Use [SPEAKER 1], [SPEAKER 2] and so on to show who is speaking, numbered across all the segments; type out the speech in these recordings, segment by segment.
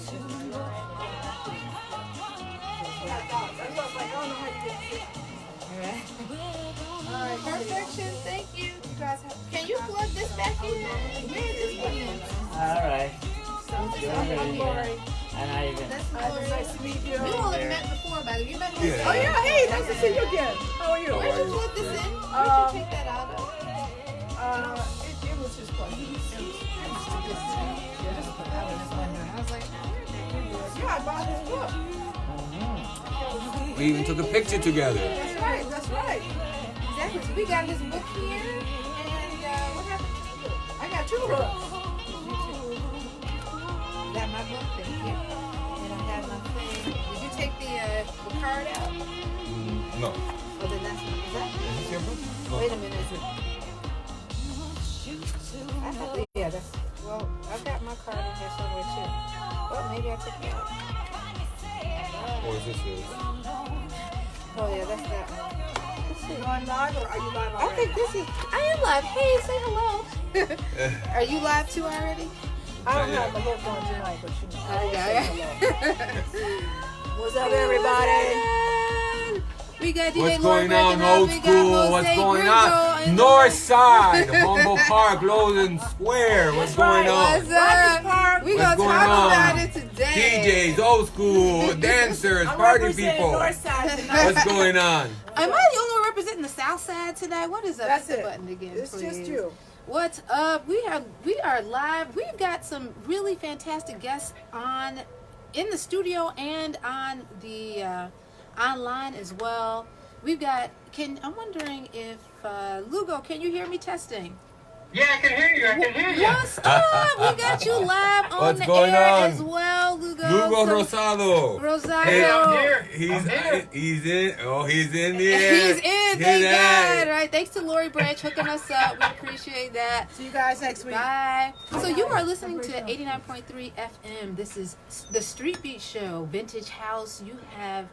[SPEAKER 1] All right, perfection. Thank you. You guys can you plug this back in? Where is this one in?
[SPEAKER 2] All right.
[SPEAKER 1] Lori.
[SPEAKER 2] And I even.
[SPEAKER 1] That's Lori.
[SPEAKER 3] Nice to meet you.
[SPEAKER 1] You all have met before, by the way. You met Jose.
[SPEAKER 3] Oh yeah, hey, nice to see you again. How are you?
[SPEAKER 1] Where'd you plug this in? Where'd you take that out of?
[SPEAKER 3] It was just fun.
[SPEAKER 1] I was like,
[SPEAKER 3] Yeah, I bought his book.
[SPEAKER 4] We even took a picture together.
[SPEAKER 3] That's right, that's right.
[SPEAKER 1] exactly. So we got his book here, and what happened to the book?
[SPEAKER 3] I got two books.
[SPEAKER 1] Got my book, thank you. And I got my thing. Did you take the card out?
[SPEAKER 4] No.
[SPEAKER 1] Oh, then that's is that?
[SPEAKER 4] Is this your book?
[SPEAKER 1] Wait a minute. I have to, yeah, that's, well, I've got my card in here somewhere too. Well, maybe I took it out.
[SPEAKER 4] Or is this yours?
[SPEAKER 1] Oh, yeah, that's that one.
[SPEAKER 3] Are you on live or are you live
[SPEAKER 1] I
[SPEAKER 3] already?
[SPEAKER 1] think this is, I am live. Hey, say hello. Are you live too already?
[SPEAKER 3] I don't
[SPEAKER 4] Not
[SPEAKER 3] have
[SPEAKER 4] yet.
[SPEAKER 3] my look on tonight, but you know.
[SPEAKER 1] Oh, yeah.
[SPEAKER 3] What's up, everybody?
[SPEAKER 1] We got DJ
[SPEAKER 4] What's
[SPEAKER 1] Lori
[SPEAKER 4] going on,
[SPEAKER 1] Breckenridge,
[SPEAKER 4] old
[SPEAKER 1] we got
[SPEAKER 4] school?
[SPEAKER 1] Jose
[SPEAKER 4] What's going
[SPEAKER 1] Gringo
[SPEAKER 4] on?
[SPEAKER 1] and-
[SPEAKER 4] North Side, Humboldt Park, Logan Square. What's going on?
[SPEAKER 1] What's up? We
[SPEAKER 4] What's
[SPEAKER 1] gonna
[SPEAKER 4] going
[SPEAKER 1] talk
[SPEAKER 4] on?
[SPEAKER 1] about it today.
[SPEAKER 4] DJs, old school, dancers,
[SPEAKER 3] I'm
[SPEAKER 4] party
[SPEAKER 3] representing
[SPEAKER 4] people.
[SPEAKER 3] Northside tonight.
[SPEAKER 4] What's going on?
[SPEAKER 1] Am I the only one representing the South Side today? What is up?
[SPEAKER 3] That's
[SPEAKER 1] Hit the
[SPEAKER 3] it.
[SPEAKER 1] button again,
[SPEAKER 3] It's
[SPEAKER 1] please.
[SPEAKER 3] just you.
[SPEAKER 1] What's up? We are live. We've got some really fantastic guests on in the studio and on the online as well. We've got. I'm wondering if Lugo, can you hear me? Testing.
[SPEAKER 5] Yeah, I can hear you. I can hear you.
[SPEAKER 1] What's up? We got you live on
[SPEAKER 4] What's
[SPEAKER 1] the
[SPEAKER 4] going
[SPEAKER 1] air
[SPEAKER 4] on?
[SPEAKER 1] as well, Lugo.
[SPEAKER 4] Lugo
[SPEAKER 1] So-
[SPEAKER 4] Rosado.
[SPEAKER 1] Rosario.
[SPEAKER 4] Hey,
[SPEAKER 5] I'm here.
[SPEAKER 4] He's
[SPEAKER 5] I'm here.
[SPEAKER 4] he's in. Oh, he's in the air.
[SPEAKER 1] He's in, thank
[SPEAKER 4] Hey.
[SPEAKER 1] God. Right, thanks to Lori Branch hooking us up. We appreciate that.
[SPEAKER 3] See you guys next week.
[SPEAKER 1] Bye. So you are listening to 89.3 FM. This is the Street Beat Show, Vintage House. You have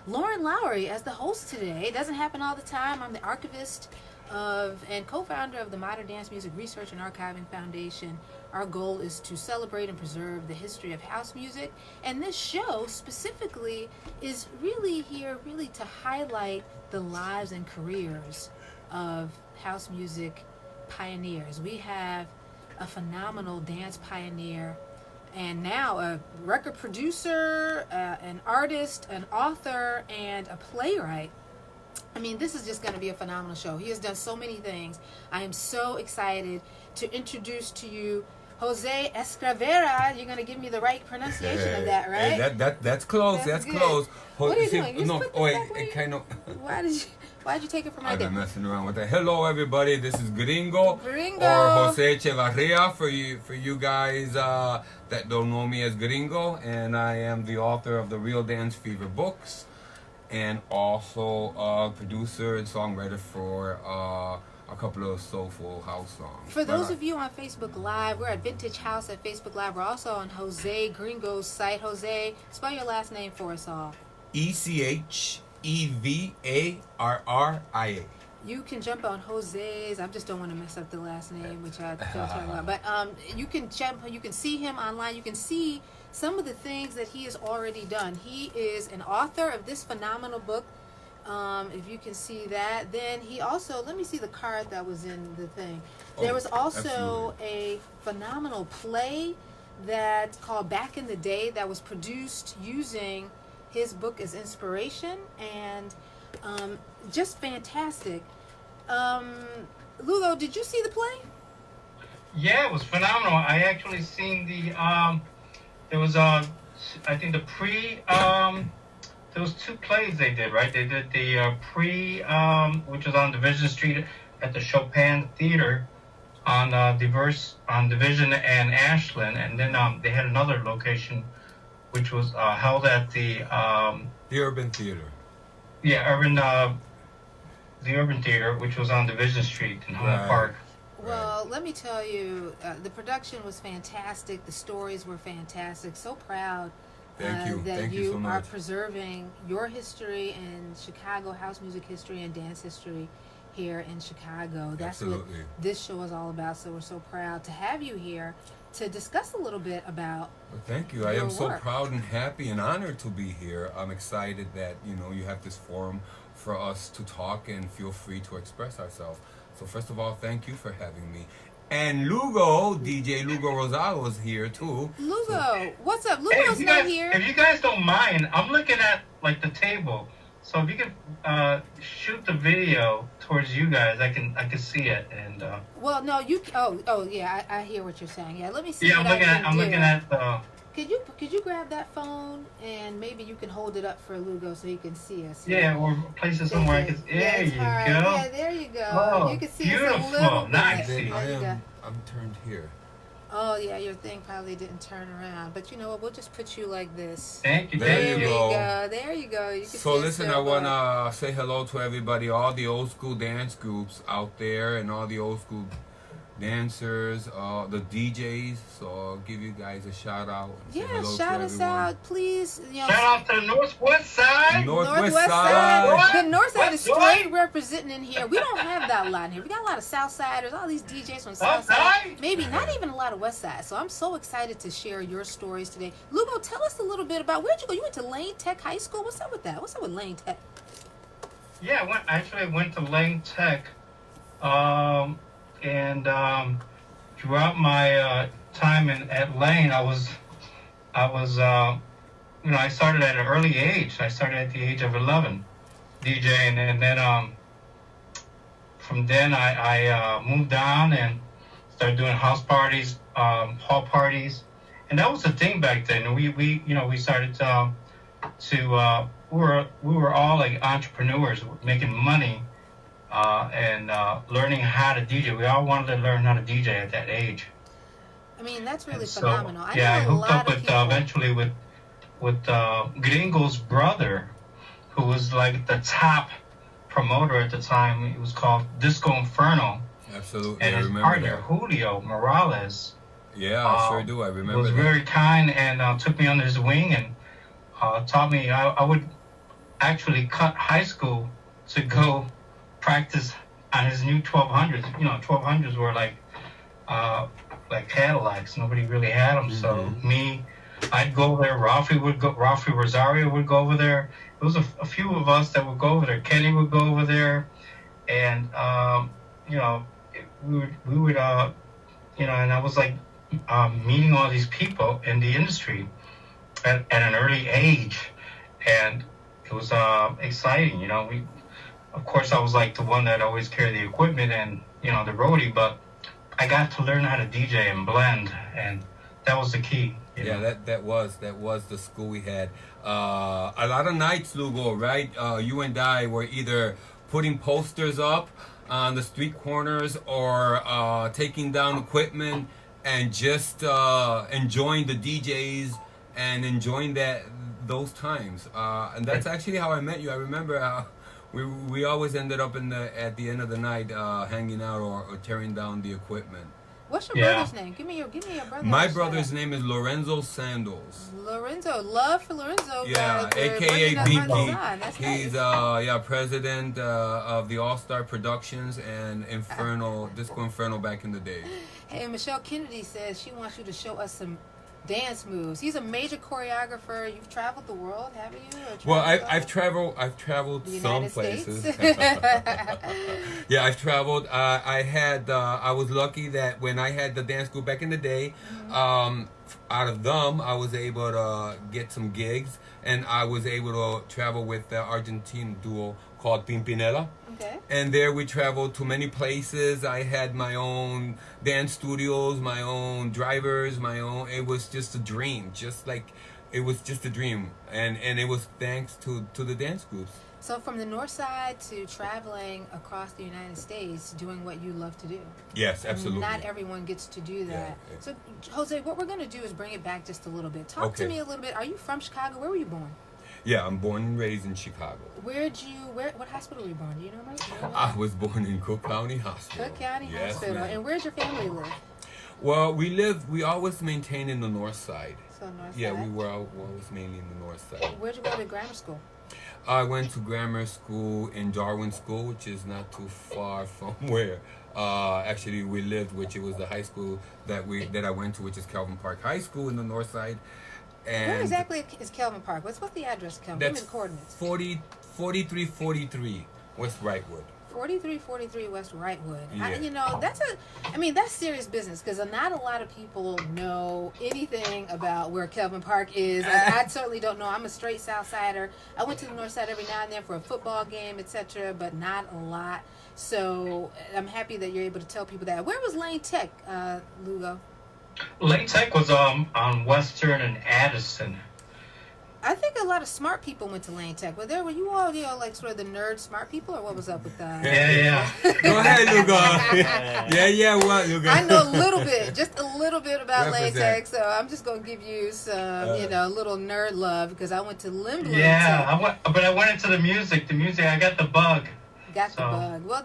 [SPEAKER 1] Lauren Lowry as the host today. It doesn't happen all the time. I'm the archivist of and co-founder of the Modern Dance Music Research and Archiving Foundation. Our goal is to celebrate and preserve the history of house music, and this show specifically is really here really to highlight the lives and careers of house music pioneers. We have a phenomenal dance pioneer and now a record producer, an artist, an author, and a playwright. I mean, this is just going to be a phenomenal show. He has done so many things. I am so excited to introduce to you Jose Eachevarria. You're going to give me the right pronunciation of that, right?
[SPEAKER 4] Hey, that's close.
[SPEAKER 1] That's
[SPEAKER 4] That's
[SPEAKER 1] good.
[SPEAKER 4] close.
[SPEAKER 1] What are you doing? You
[SPEAKER 4] No,
[SPEAKER 1] split this
[SPEAKER 4] wait,
[SPEAKER 1] back way?
[SPEAKER 4] it kind of.
[SPEAKER 1] Why'd you take it from right
[SPEAKER 4] I've been
[SPEAKER 1] there?
[SPEAKER 4] messing around with that. Hello, everybody. This is Gringo,
[SPEAKER 1] Gringo.
[SPEAKER 4] or Jose Eachevarria for you guys that don't know me as Gringo, and I am the author of the Real Dance Fever books, and also a producer and songwriter for a couple of soulful house songs.
[SPEAKER 1] For those of you on Facebook Live, we're at Vintage House at Facebook Live. We're also on Jose Gringo's site. Jose, spell your last name for us all.
[SPEAKER 4] Echevarria.
[SPEAKER 1] You can jump on Jose's. I just don't want to mess up the last name, which I feel terrible about. But you can jump. You can see him online. You can see some of the things that he has already done. He is an author of this phenomenal book. If you can see that, then he also, let me see the card that was in the thing. There was also a phenomenal play that's called Back in the Day that was produced using his book as inspiration, and just fantastic. Lulo, did you see the play?
[SPEAKER 5] Yeah, it was phenomenal. I actually seen the there was I think the pre there was two plays they did, right? They did the pre which was on Division Street at the Chopin Theater on Division and Ashland, and then they had another location which was held at the
[SPEAKER 4] Urban Theater.
[SPEAKER 5] The Urban Theater, which was on Division Street in Humboldt Park.
[SPEAKER 1] Well, let me tell you, the production was fantastic. The stories were fantastic. So proud
[SPEAKER 4] Thank you.
[SPEAKER 1] that
[SPEAKER 4] Thank you so
[SPEAKER 1] are
[SPEAKER 4] much.
[SPEAKER 1] preserving your history and Chicago house music history and dance history here in Chicago. That's
[SPEAKER 4] Absolutely.
[SPEAKER 1] what this show is all about. So we're so proud to have you here to discuss a little bit about.
[SPEAKER 4] Well, thank you. I
[SPEAKER 1] your
[SPEAKER 4] am so
[SPEAKER 1] work.
[SPEAKER 4] proud and happy and honored to be here. I'm excited that you have this forum for us to talk and feel free to express ourselves. So first of all, thank you for having me. And Lugo, DJ Lugo Rosado is here too.
[SPEAKER 1] Lugo, what's up?
[SPEAKER 5] Hey,
[SPEAKER 1] Lugo's not here.
[SPEAKER 5] if you guys don't mind, I'm looking at like the table. So if you could shoot the video towards you guys, I can see it. And
[SPEAKER 1] Well, no, you. Oh, yeah. I hear what you're saying. Yeah, let me see.
[SPEAKER 5] yeah,
[SPEAKER 1] what
[SPEAKER 5] I'm looking at the.
[SPEAKER 1] Could you grab that phone and maybe you can hold it up for Lugo so he can see us?
[SPEAKER 5] Yeah, or place it somewhere I can. There you go.
[SPEAKER 1] Yeah, there you go.
[SPEAKER 5] Oh,
[SPEAKER 1] you can see us a
[SPEAKER 5] beautiful.
[SPEAKER 1] little bit.
[SPEAKER 5] Nice.
[SPEAKER 1] There you go.
[SPEAKER 4] I'm turned here.
[SPEAKER 1] Oh yeah, your thing probably didn't turn around, but you know what? We'll just put you like this.
[SPEAKER 5] Thank you.
[SPEAKER 4] There
[SPEAKER 5] Thank
[SPEAKER 4] you
[SPEAKER 1] we
[SPEAKER 5] you.
[SPEAKER 4] go.
[SPEAKER 1] go. There you go. You can
[SPEAKER 4] So
[SPEAKER 1] see us
[SPEAKER 4] listen,
[SPEAKER 1] so
[SPEAKER 4] I
[SPEAKER 1] well.
[SPEAKER 4] wanna say hello to everybody, all the old school dance groups out there, and all the old school dancers, the DJs. So I'll give you guys a shout out. And say
[SPEAKER 1] Yeah,
[SPEAKER 4] hello
[SPEAKER 1] shout
[SPEAKER 4] to
[SPEAKER 1] us
[SPEAKER 4] everyone.
[SPEAKER 1] out, please. You know,
[SPEAKER 5] Shout out to the Northwest Side.
[SPEAKER 4] Northwest
[SPEAKER 1] side.
[SPEAKER 4] side.
[SPEAKER 1] The north side is
[SPEAKER 5] West side.
[SPEAKER 1] straight representing in here. We don't have that a lot in here. We got a lot of south siders, all these DJs from south
[SPEAKER 5] South
[SPEAKER 1] side.
[SPEAKER 5] side?
[SPEAKER 1] Maybe not even a lot of west side. So I'm so excited to share your stories today. Lugo, tell us a little bit about where'd you go? You went to Lane Tech High School. What's up with that? What's up with Lane Tech?
[SPEAKER 5] Yeah, I went to Lane Tech, and throughout my time at Lane, I started at an early age. I started at the age of 11, DJing, and then from then I moved on and started doing house parties, hall parties, and that was the thing back then. We started we were all like entrepreneurs making money and learning how to DJ. We all wanted to learn how to DJ at that age.
[SPEAKER 1] I mean, that's really
[SPEAKER 5] And so,
[SPEAKER 1] phenomenal. I
[SPEAKER 5] I
[SPEAKER 1] know a
[SPEAKER 5] hooked
[SPEAKER 1] lot
[SPEAKER 5] up
[SPEAKER 1] of
[SPEAKER 5] with
[SPEAKER 1] people.
[SPEAKER 5] eventually with Gringo's brother, who was like the top promoter at the time. It was called Disco Inferno,
[SPEAKER 4] Absolutely,
[SPEAKER 5] and
[SPEAKER 4] I
[SPEAKER 5] his
[SPEAKER 4] remember
[SPEAKER 5] partner
[SPEAKER 4] that.
[SPEAKER 5] Julio Morales
[SPEAKER 4] Yeah, I sure do. I remember
[SPEAKER 5] was
[SPEAKER 4] that.
[SPEAKER 5] very kind and took me under his wing and taught me. I would actually cut high school to go practice on his new 1200s. 1200s were like Cadillacs. Nobody really had them. So I'd go there. Rafi Rosario would go over there. There was a few of us that would go over there. Kenny would go over there, and we would and I was like meeting all these people in the industry at an early age, and it was exciting. Of course, I was like the one that always carried the equipment and the roadie, but I got to learn how to DJ and blend, and that was the key.
[SPEAKER 4] Yeah, that was the school we had. A lot of nights, Lugo, right? You and I were either putting posters up on the street corners or taking down equipment and just enjoying the DJs and enjoying those times. And that's actually how I met you. I remember we always ended up at the end of the night hanging out or tearing down the equipment.
[SPEAKER 1] What's your
[SPEAKER 5] Yeah.
[SPEAKER 1] brother's name? Give me your brother.
[SPEAKER 4] My brother's name is Lorenzo Sandos.
[SPEAKER 1] Lorenzo. Love for Lorenzo.
[SPEAKER 4] Yeah,
[SPEAKER 1] guys. We're
[SPEAKER 4] AKA
[SPEAKER 1] bringing up
[SPEAKER 4] Pinky.
[SPEAKER 1] my son. That's
[SPEAKER 4] He's
[SPEAKER 1] nice.
[SPEAKER 4] president of the All Star Productions and Disco Inferno back in the day.
[SPEAKER 1] Hey, Michelle Kennedy says she wants you to show us some dance moves. He's a major choreographer. You've traveled the world, haven't you?
[SPEAKER 4] Well, I've traveled
[SPEAKER 1] the
[SPEAKER 4] some
[SPEAKER 1] United
[SPEAKER 4] places.
[SPEAKER 1] States.
[SPEAKER 4] Yeah, I've traveled. I was lucky that when I had the dance group back in the day, out of them, I was able to get some gigs, and I was able to travel with the Argentine duo called Pimpinela.
[SPEAKER 1] Okay.
[SPEAKER 4] And there we traveled to many places. I had my own dance studios, my own drivers, it was just a dream. It was just a dream. And it was thanks to the dance groups.
[SPEAKER 1] So from the north side to traveling across the United States, doing what you love to do.
[SPEAKER 4] Yes, absolutely.
[SPEAKER 1] Not everyone gets to do that.
[SPEAKER 4] Yeah.
[SPEAKER 1] So, Jose, what we're going to do is bring it back just a little bit. Talk to
[SPEAKER 4] Okay.
[SPEAKER 1] me a little bit. Are you from Chicago? Where were you born?
[SPEAKER 4] Yeah, I'm born and raised in Chicago.
[SPEAKER 1] What hospital were you born? Do you know, Mike?
[SPEAKER 4] I was born in Cook County Hospital.
[SPEAKER 1] Cook County
[SPEAKER 4] Yes,
[SPEAKER 1] Hospital.
[SPEAKER 4] ma'am.
[SPEAKER 1] And where's your family live?
[SPEAKER 4] Well, we always maintained in the north side.
[SPEAKER 1] So north
[SPEAKER 4] Yeah,
[SPEAKER 1] side.
[SPEAKER 4] we were always mainly in the north side.
[SPEAKER 1] Where'd you go to grammar school?
[SPEAKER 4] I went to grammar school in Darwin School, which is not too far from where actually we lived, which it was the high school that I went to, which is Calvin Park High School in the north side. And
[SPEAKER 1] Where exactly is Kelvin Park? What's the address, Kelvin? Give me
[SPEAKER 4] that's
[SPEAKER 1] the coordinates.
[SPEAKER 4] 4343 West Wrightwood.
[SPEAKER 1] 4343 West Wrightwood.
[SPEAKER 4] Yeah.
[SPEAKER 1] That's serious business because not a lot of people know anything about where Kelvin Park is. I certainly don't know. I'm a straight South Sider. I went to the North Side every now and then for a football game, etc., but not a lot. So I'm happy that you're able to tell people that. Where was Lane Tech, Lugo?
[SPEAKER 5] Lane Tech was on Western and Addison.
[SPEAKER 1] I think a lot of smart people went to Lane Tech. Were you all like sort of the nerd smart people, or what was up with that?
[SPEAKER 5] Yeah.
[SPEAKER 4] Go ahead, Lugo. yeah. What, Lugo?
[SPEAKER 1] I know a little bit, just a little bit about Lane
[SPEAKER 4] Represent.
[SPEAKER 1] Tech, so I'm just gonna give you some, a little nerd love because I went to Limblin.
[SPEAKER 5] Yeah, I went into the music. I got the bug.
[SPEAKER 1] Got the bug. Well,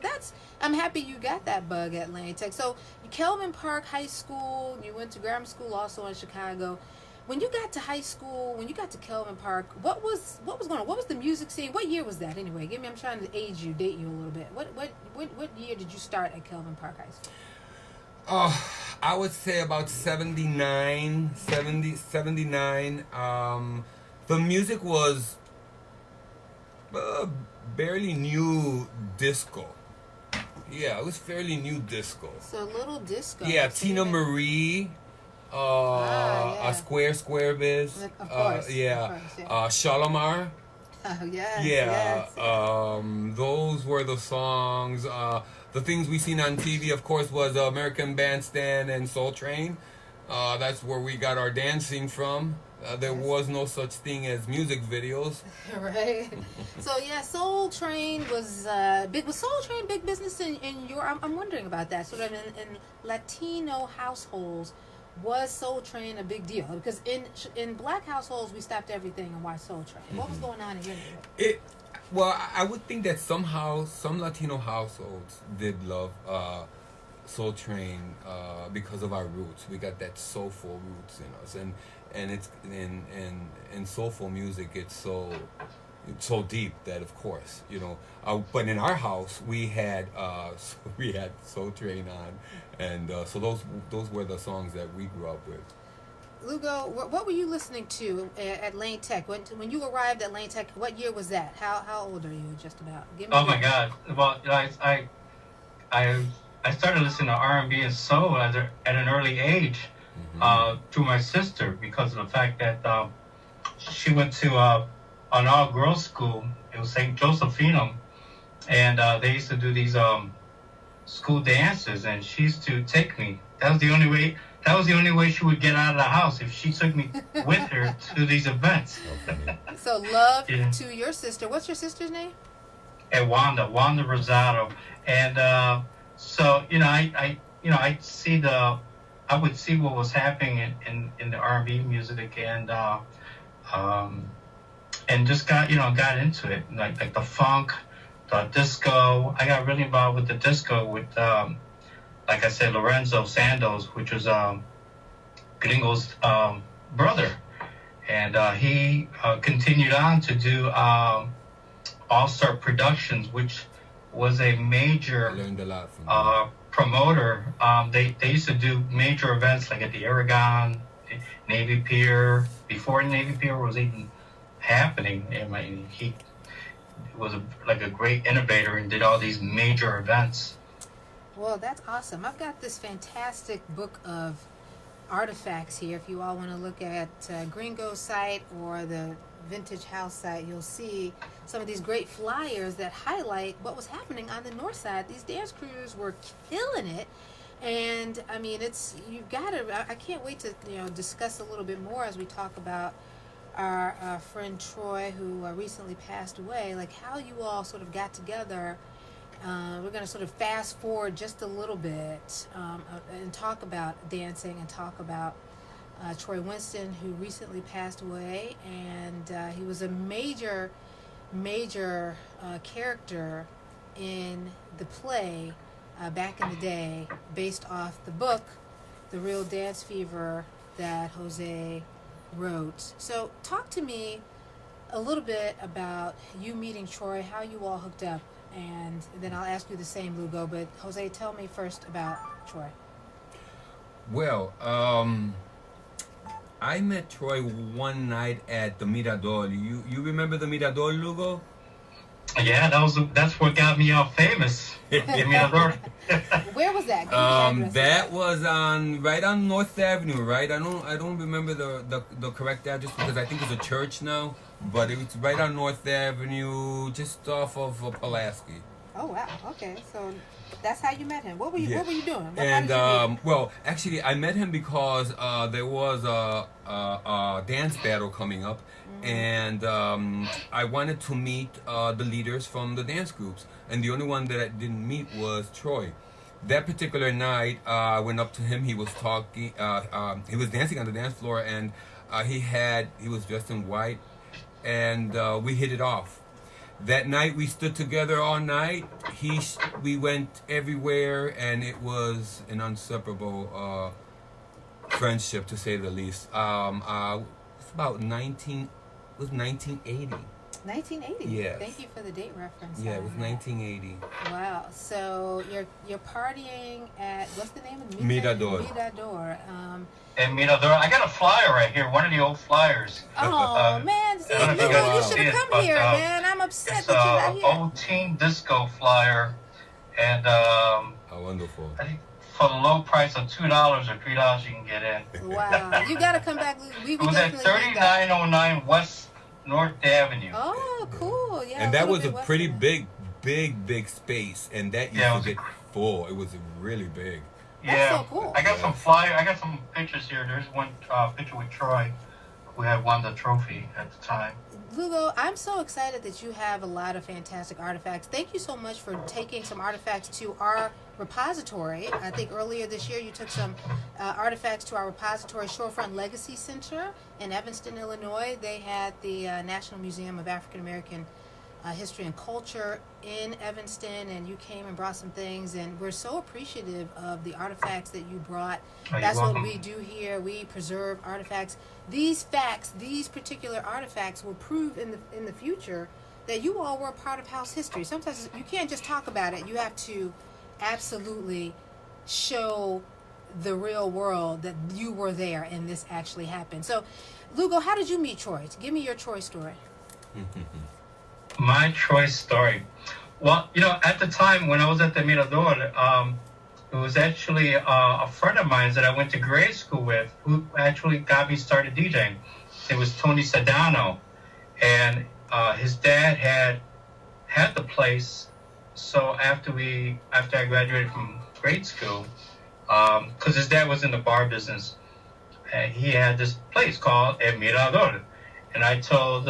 [SPEAKER 1] I'm happy you got that bug at Lane Tech. So, Kelvin Park High School, you went to grammar school also in Chicago. When you got to high school, when you got to Kelvin Park, what was going on? What was the music scene? What year was that anyway? I'm trying to date you a little bit. What year did you start at Kelvin Park High School?
[SPEAKER 4] I would say about 79. The music was barely new disco. Yeah, it was fairly new disco.
[SPEAKER 1] So little disco.
[SPEAKER 4] Yeah, Tina Marie,
[SPEAKER 1] yeah.
[SPEAKER 4] Square Biz.
[SPEAKER 1] Of course.
[SPEAKER 4] Shalimar.
[SPEAKER 1] Oh, yes.
[SPEAKER 4] Yeah,
[SPEAKER 1] Yes.
[SPEAKER 4] those were the songs. The things we seen on TV, of course, was American Bandstand and Soul Train. That's where we got our dancing from. There was no such thing as music videos.
[SPEAKER 1] Right. So yeah, Soul Train was big. Was Soul Train big business in your? I'm wondering about that. Sort of in Latino households, was Soul Train a big deal? Because in black households, we stopped everything and watched Soul Train. What was going on in your neighborhood?
[SPEAKER 4] Well, I would think that somehow some Latino households did love Soul Train because of our roots. We got that soulful roots in us, and it's in soulful music. It's so deep that, of course, but in our house we had Soul Train on, and so those were the songs that we grew up with.
[SPEAKER 1] Lugo, what were you listening to at Lane Tech when you arrived at Lane Tech? What year was that? How old are you? Just about.
[SPEAKER 5] Oh my God! Well, I started listening to R&B and soul at an early age through my sister because of the fact that she went to an all-girls school. It was St. Josephinum, and they used to do these school dances, and she used to take me. That was the only way she would get out of the house, if she took me with her to these events.
[SPEAKER 1] So love to your sister. What's your sister's name?
[SPEAKER 5] And Wanda Rosado, and so I would see what was happening in the R&B music, and just got into it, like the funk, the disco. I got really involved with the disco with like I said, Lorenzo Santos, which was Gringo's brother, and he continued on to do All-Star Productions, which was a major
[SPEAKER 4] I learned a lot from
[SPEAKER 5] promoter. They used to do major events like at the Aragon, Navy Pier. Before Navy Pier was even happening, he was a great innovator and did all these major events.
[SPEAKER 1] Well, that's awesome. I've got this fantastic book of artifacts here. If you all want to look at Gringo's site or the Vintage House site, you'll see some of these great flyers that highlight what was happening on the north side. These dance crews were killing it, and I mean, I can't wait to discuss a little bit more as we talk about our friend Troy, who recently passed away. Like how you all sort of got together. We're going to sort of fast forward just a little bit and talk about dancing and talk about Troy Winston, who recently passed away, and he was a major character in the play back in the day, based off the book, The Real Dance Fever, that Jose wrote. So talk to me a little bit about you meeting Troy, how you all hooked up, and then I'll ask you the same, Lugo. But Jose, tell me first about Troy.
[SPEAKER 4] Well, I met Troy one night at the Mirador. You remember the Mirador, Lugo?
[SPEAKER 5] Yeah, that's what got me famous. The Mirador.
[SPEAKER 1] Where was that? Give me the address.
[SPEAKER 4] That was right on North Avenue, right? I don't remember the correct address because I think it's a church now, but it was right on North Avenue, just off of Pulaski.
[SPEAKER 1] Oh wow. Okay, so that's how you met him. What were you doing? How
[SPEAKER 4] And
[SPEAKER 1] did you meet?
[SPEAKER 4] well, actually, I met him because there was a dance battle coming up, and I wanted to meet the leaders from the dance groups, and the only one that I didn't meet was Troy. That particular night, I went up to him. He was talking. He was dancing on the dance floor, and he was dressed in white, and we hit it off. That night we stood together all night. We went everywhere, and it was an inseparable friendship, to say the least. It's about 1980.
[SPEAKER 1] 1980.
[SPEAKER 4] Yes.
[SPEAKER 1] Thank you for the date reference.
[SPEAKER 4] Yeah, it
[SPEAKER 1] on
[SPEAKER 4] was
[SPEAKER 1] that.
[SPEAKER 4] 1980.
[SPEAKER 1] Wow. So you're partying at what's the name of the
[SPEAKER 4] Mirador.
[SPEAKER 1] Mirador.
[SPEAKER 5] And Mirador, I got a flyer right here, one of the old flyers.
[SPEAKER 1] Oh man, see,
[SPEAKER 5] I don't know if
[SPEAKER 1] Lugo,
[SPEAKER 5] you
[SPEAKER 1] you
[SPEAKER 5] guys
[SPEAKER 1] should
[SPEAKER 5] see
[SPEAKER 1] have
[SPEAKER 5] it,
[SPEAKER 1] come
[SPEAKER 5] but,
[SPEAKER 1] here, man. I'm upset
[SPEAKER 5] It's
[SPEAKER 1] that you're not here.
[SPEAKER 5] old teen disco flyer, and
[SPEAKER 4] Oh, wonderful.
[SPEAKER 5] I think for the low price of $2 or $3 you can get in.
[SPEAKER 1] Wow, you got to come back. We
[SPEAKER 5] It was at
[SPEAKER 1] definitely need that.
[SPEAKER 5] 3909 West North Avenue.
[SPEAKER 1] Oh, cool. Yeah.
[SPEAKER 4] And that
[SPEAKER 1] little
[SPEAKER 4] was a
[SPEAKER 1] bit
[SPEAKER 4] pretty
[SPEAKER 1] western.
[SPEAKER 4] big space, and that
[SPEAKER 5] Yeah, it
[SPEAKER 4] used to
[SPEAKER 5] was
[SPEAKER 4] get full. It was really big.
[SPEAKER 1] That's so cool.
[SPEAKER 5] I got some flyer. I got some pictures here. There's one picture with Troy, who had won the trophy at the time.
[SPEAKER 1] Lugo, I'm so excited that you have a lot of fantastic artifacts. Thank you so much for taking some artifacts to our repository. I think earlier this year you took some artifacts to our repository, Shorefront Legacy Center in Evanston, Illinois. They had the National Museum of African American History and Culture in Evanston, and you came and brought some things, and we're so appreciative of the artifacts that you brought.
[SPEAKER 5] You're
[SPEAKER 1] That's what
[SPEAKER 5] welcome.
[SPEAKER 1] we do here. We preserve artifacts. These facts, these particular artifacts will prove in the future that you all were a part of house history. Sometimes you can't just talk about it. You have to absolutely show the real world that you were there and this actually happened. So, Lugo, how did you meet Troy? Give me your Troy story.
[SPEAKER 5] My Troy story. Well, at the time when I was at the Mirador, it was actually a friend of mine that I went to grade school with who actually got me started DJing. It was Tony Sedano, and his dad had the place. So after I graduated from grade school, because his dad was in the bar business, he had this place called El Mirador, and I told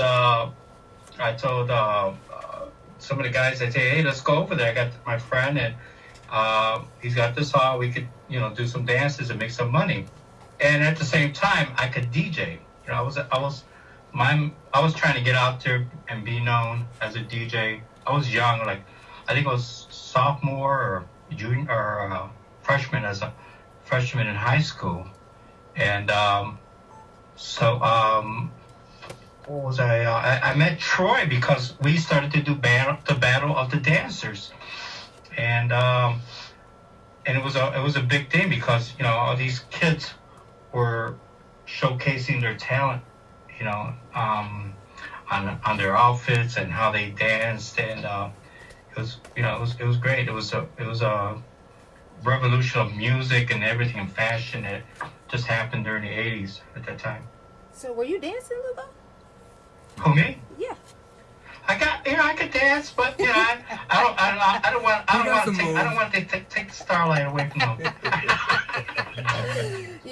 [SPEAKER 5] some of the guys, I say, hey, let's go over there. I got my friend, and he's got this hall. We could, do some dances and make some money. And at the same time, I could DJ. I was trying to get out there and be known as a DJ. I was young, like I think I was sophomore or junior or freshman in high school, and what was I met Troy because we started to do the battle of the dancers, and it was a big thing because all these kids were showcasing their talent, on their outfits and how they danced, and it was great. It was a revolution of music and everything, and fashion that just happened during the 80s at that time.
[SPEAKER 1] So, were you dancing, Lugo?
[SPEAKER 5] Who, me?
[SPEAKER 1] Yeah.
[SPEAKER 5] I could dance, but I don't want to take the starlight away from them.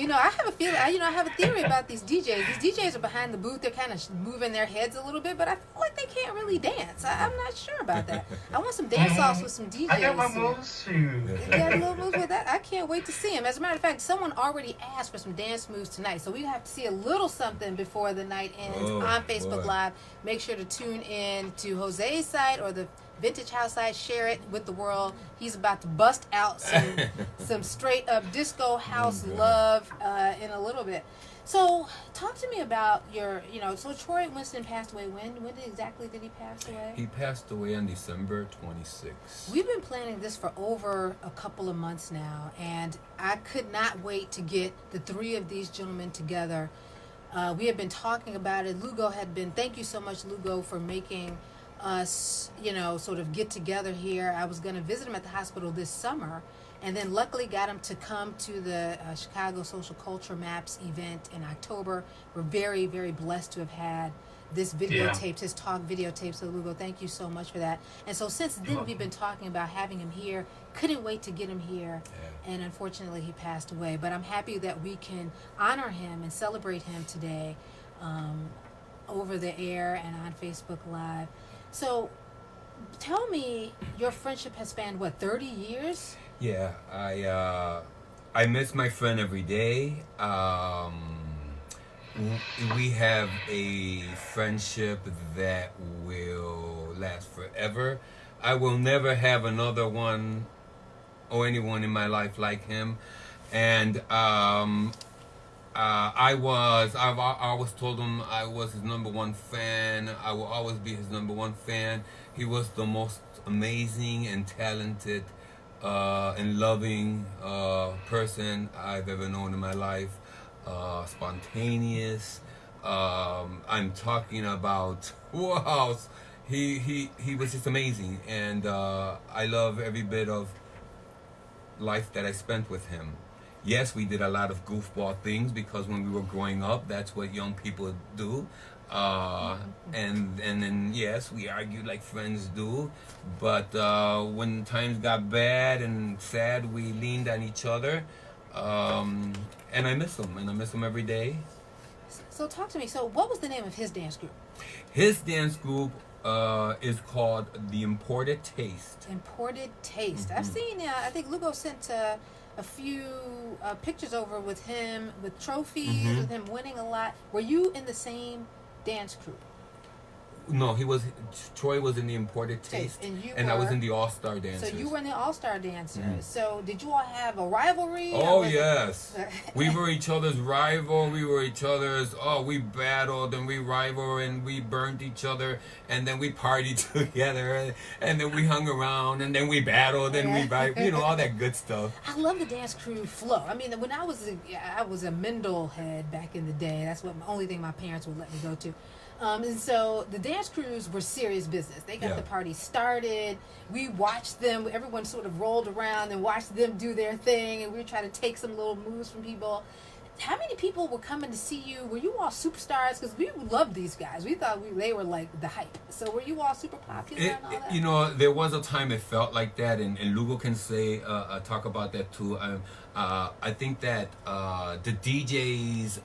[SPEAKER 1] I have a feeling. I have a theory about these DJs. These DJs are behind the booth. They're kind of moving their heads a little bit, but I feel like they can't really dance. I'm not sure about that. I want some dance offs with some DJs.
[SPEAKER 5] I got my moves too.
[SPEAKER 1] You got a little moves with that. I can't wait to see them. As a matter of fact, someone already asked for some dance moves tonight, so we have to see a little something before the night ends on Facebook
[SPEAKER 4] boy.
[SPEAKER 1] Live. Make sure to tune in to Jose's site or the Vintage House site. Share it with the world. He's about to bust out some straight up disco house love in a little bit. So, talk to me about your, so Troy Winston passed away when? When exactly did he pass away?
[SPEAKER 4] He passed away on December 26th.
[SPEAKER 1] We've been planning this for over a couple of months now, and I could not wait to get the three of these gentlemen together. We had been talking about it. Lugo had been, thank you so much, Lugo, for making us, sort of get together here. I was going to visit him at the hospital this summer, and then luckily got him to come to the Chicago Social Culture Maps event in October. We're very, very blessed to have had this videotape, his talk videotape. So Lugo, thank you so much for that. And so since then, we've been talking about having him here. Couldn't wait to get him here. And unfortunately, he passed away. But I'm happy that we can honor him and celebrate him today over the air and on Facebook Live. So tell me, your friendship has spanned, 30 years?
[SPEAKER 4] Yeah, I miss my friend every day. We have a friendship that will last forever. I will never have another one or anyone in my life like him. And I've always told him I was his number one fan. I will always be his number one fan. He was the most amazing and talented and loving person I've ever known in my life. Spontaneous. I'm talking about, wow, he was just amazing, and I love every bit of life that I spent with him. Yes, we did a lot of goofball things because when we were growing up, that's what young people do. And then yes, we argued like friends do, but when times got bad and sad, we leaned on each other. And I miss him every day.
[SPEAKER 1] So talk to me. So what was the name of his dance group?
[SPEAKER 4] His dance group is called The Imported Taste.
[SPEAKER 1] Imported Taste. I've seen, I think Lugo sent a few pictures over with him, with trophies, with him winning a lot. Were you in the same dance crew?
[SPEAKER 4] No, Troy was in the Imported Taste, and I was in the All-Star Dancers.
[SPEAKER 1] So you were in the All-Star Dancers. So did you all have a rivalry?
[SPEAKER 4] Oh, yes. We were each other's rival. We were each other's, we battled and we rivaled and we burned each other, and then we partied together, and then we hung around, and then we battled, and we, all that good stuff.
[SPEAKER 1] I love the dance crew flow. I mean, when I was a Mendel head back in the day. That's the only thing my parents would let me go to. And so the dance crews were serious business. They got the party started. We watched them. Everyone sort of rolled around and watched them do their thing. And we were trying to take some little moves from people. How many people were coming to see you? Were you all superstars? Because we loved these guys. We thought they were like the hype. So were you all super popular and all that?
[SPEAKER 4] There was a time it felt like that. And Lugo can talk about that too. I think that the DJs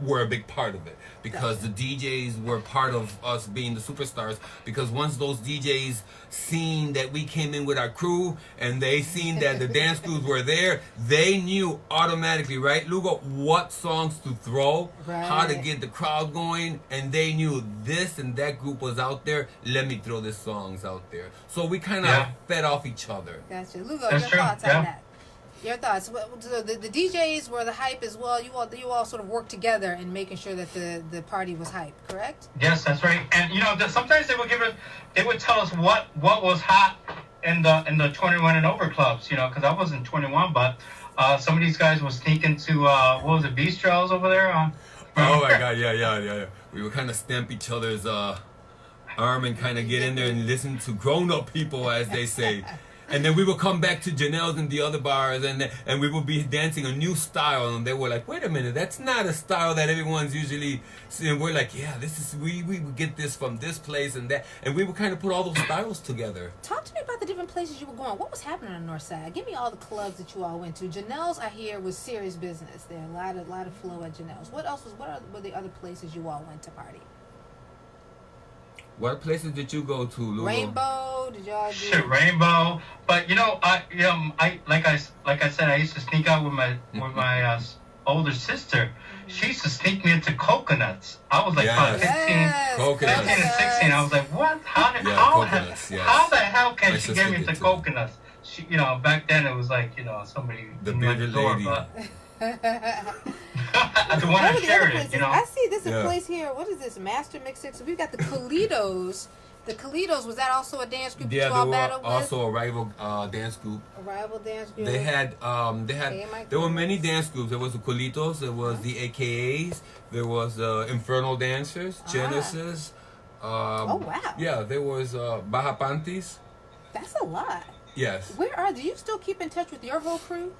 [SPEAKER 4] were a big part of it, because the DJs were part of us being the superstars, because once those DJs seen that we came in with our crew and they seen that the dance crews were there, they knew automatically, right, Lugo, what songs to throw, how to get the crowd going, and they knew this and that group was out there, let me throw these songs out there. So we kind of fed off each other.
[SPEAKER 1] Gotcha. Lugo, your thoughts on that? Your thoughts. So the DJs were the hype as well. You all sort of worked together in making sure that the party was hype, correct?
[SPEAKER 5] Yes, that's right. And sometimes they would tell us what was hot in the 21 and over clubs. Because I wasn't 21, but some of these guys were sneaking to what was it, bistros over there?
[SPEAKER 4] Oh my God, yeah. We would kind of stamp each other's arm and kind of get in there and listen to grown-up people, as they say. And then we would come back to Janelle's and the other bars, and we would be dancing a new style. And they were like, wait a minute, that's not a style that everyone's usually seeing. We're like, yeah, we would get this from this place and that. And we would kind of put all those styles together.
[SPEAKER 1] Talk to me about the different places you were going. What was happening on the north side? Give me all the clubs that you all went to. Janelle's, I hear, was serious business there. A lot of flow at Janelle's. What were the other places you all went to party?
[SPEAKER 4] What places did you go to, Lugo?
[SPEAKER 1] Rainbow? Did y'all do?
[SPEAKER 5] Rainbow. But I like I said, I used to sneak out with my older sister, she used to sneak me into coconuts. I was like about 15,
[SPEAKER 1] Yes,
[SPEAKER 5] 15 and 16. I was like, what? How
[SPEAKER 4] coconuts, yes.
[SPEAKER 5] how the hell can
[SPEAKER 4] My
[SPEAKER 5] she
[SPEAKER 4] sister
[SPEAKER 5] get me
[SPEAKER 4] did
[SPEAKER 5] into
[SPEAKER 4] too.
[SPEAKER 5] coconuts? She, back then it was like, somebody
[SPEAKER 4] The
[SPEAKER 5] in my
[SPEAKER 4] bearded
[SPEAKER 5] door,
[SPEAKER 4] lady.
[SPEAKER 5] but the one
[SPEAKER 1] What
[SPEAKER 5] I
[SPEAKER 1] are the other
[SPEAKER 5] shared
[SPEAKER 1] places?
[SPEAKER 5] it,
[SPEAKER 1] I see this
[SPEAKER 4] Yeah.
[SPEAKER 1] place here. What is this? Master Mixing. So we've got the Colitos. The Colitos, was that also a dance group
[SPEAKER 4] Yeah,
[SPEAKER 1] that you all
[SPEAKER 4] there were
[SPEAKER 1] battled with?
[SPEAKER 4] also a rival dance group.
[SPEAKER 1] A rival dance group.
[SPEAKER 4] They had
[SPEAKER 1] Hey, my
[SPEAKER 4] there were many
[SPEAKER 1] goodness.
[SPEAKER 4] dance groups. There was the Colitos, there was the AKAs, there was Infernal Dancers, Genesis.
[SPEAKER 1] Oh, wow.
[SPEAKER 4] Yeah, there was Baja Panties.
[SPEAKER 1] That's a lot.
[SPEAKER 4] Yes.
[SPEAKER 1] Do you still keep in touch with your whole crew?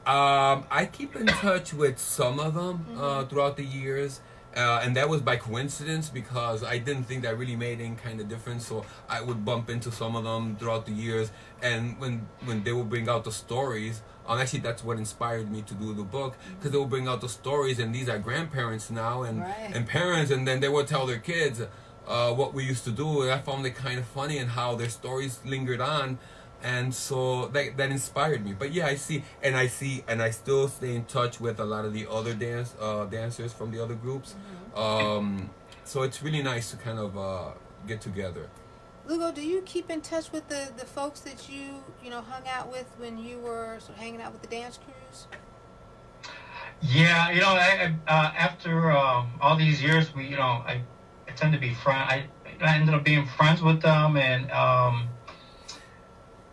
[SPEAKER 4] I keep in touch with some of them throughout the years. And that was by coincidence because I didn't think that really made any kind of difference. So I would bump into some of them throughout the years. And when they would bring out the stories, actually that's what inspired me to do the book, because they would bring out the stories, and these are grandparents now and,
[SPEAKER 1] Right.
[SPEAKER 4] and parents, and then they would tell their kids what we used to do. And I found it kind of funny and how their stories lingered on. And so that inspired me. But yeah, I see, and I still stay in touch with a lot of the other dancers from the other groups. So it's really nice to kind of get together.
[SPEAKER 1] Lugo, do you keep in touch with the folks that you hung out with when you were sort of hanging out with the dance crews?
[SPEAKER 5] Yeah, after all these years, I tend to be I ended up being friends with them, and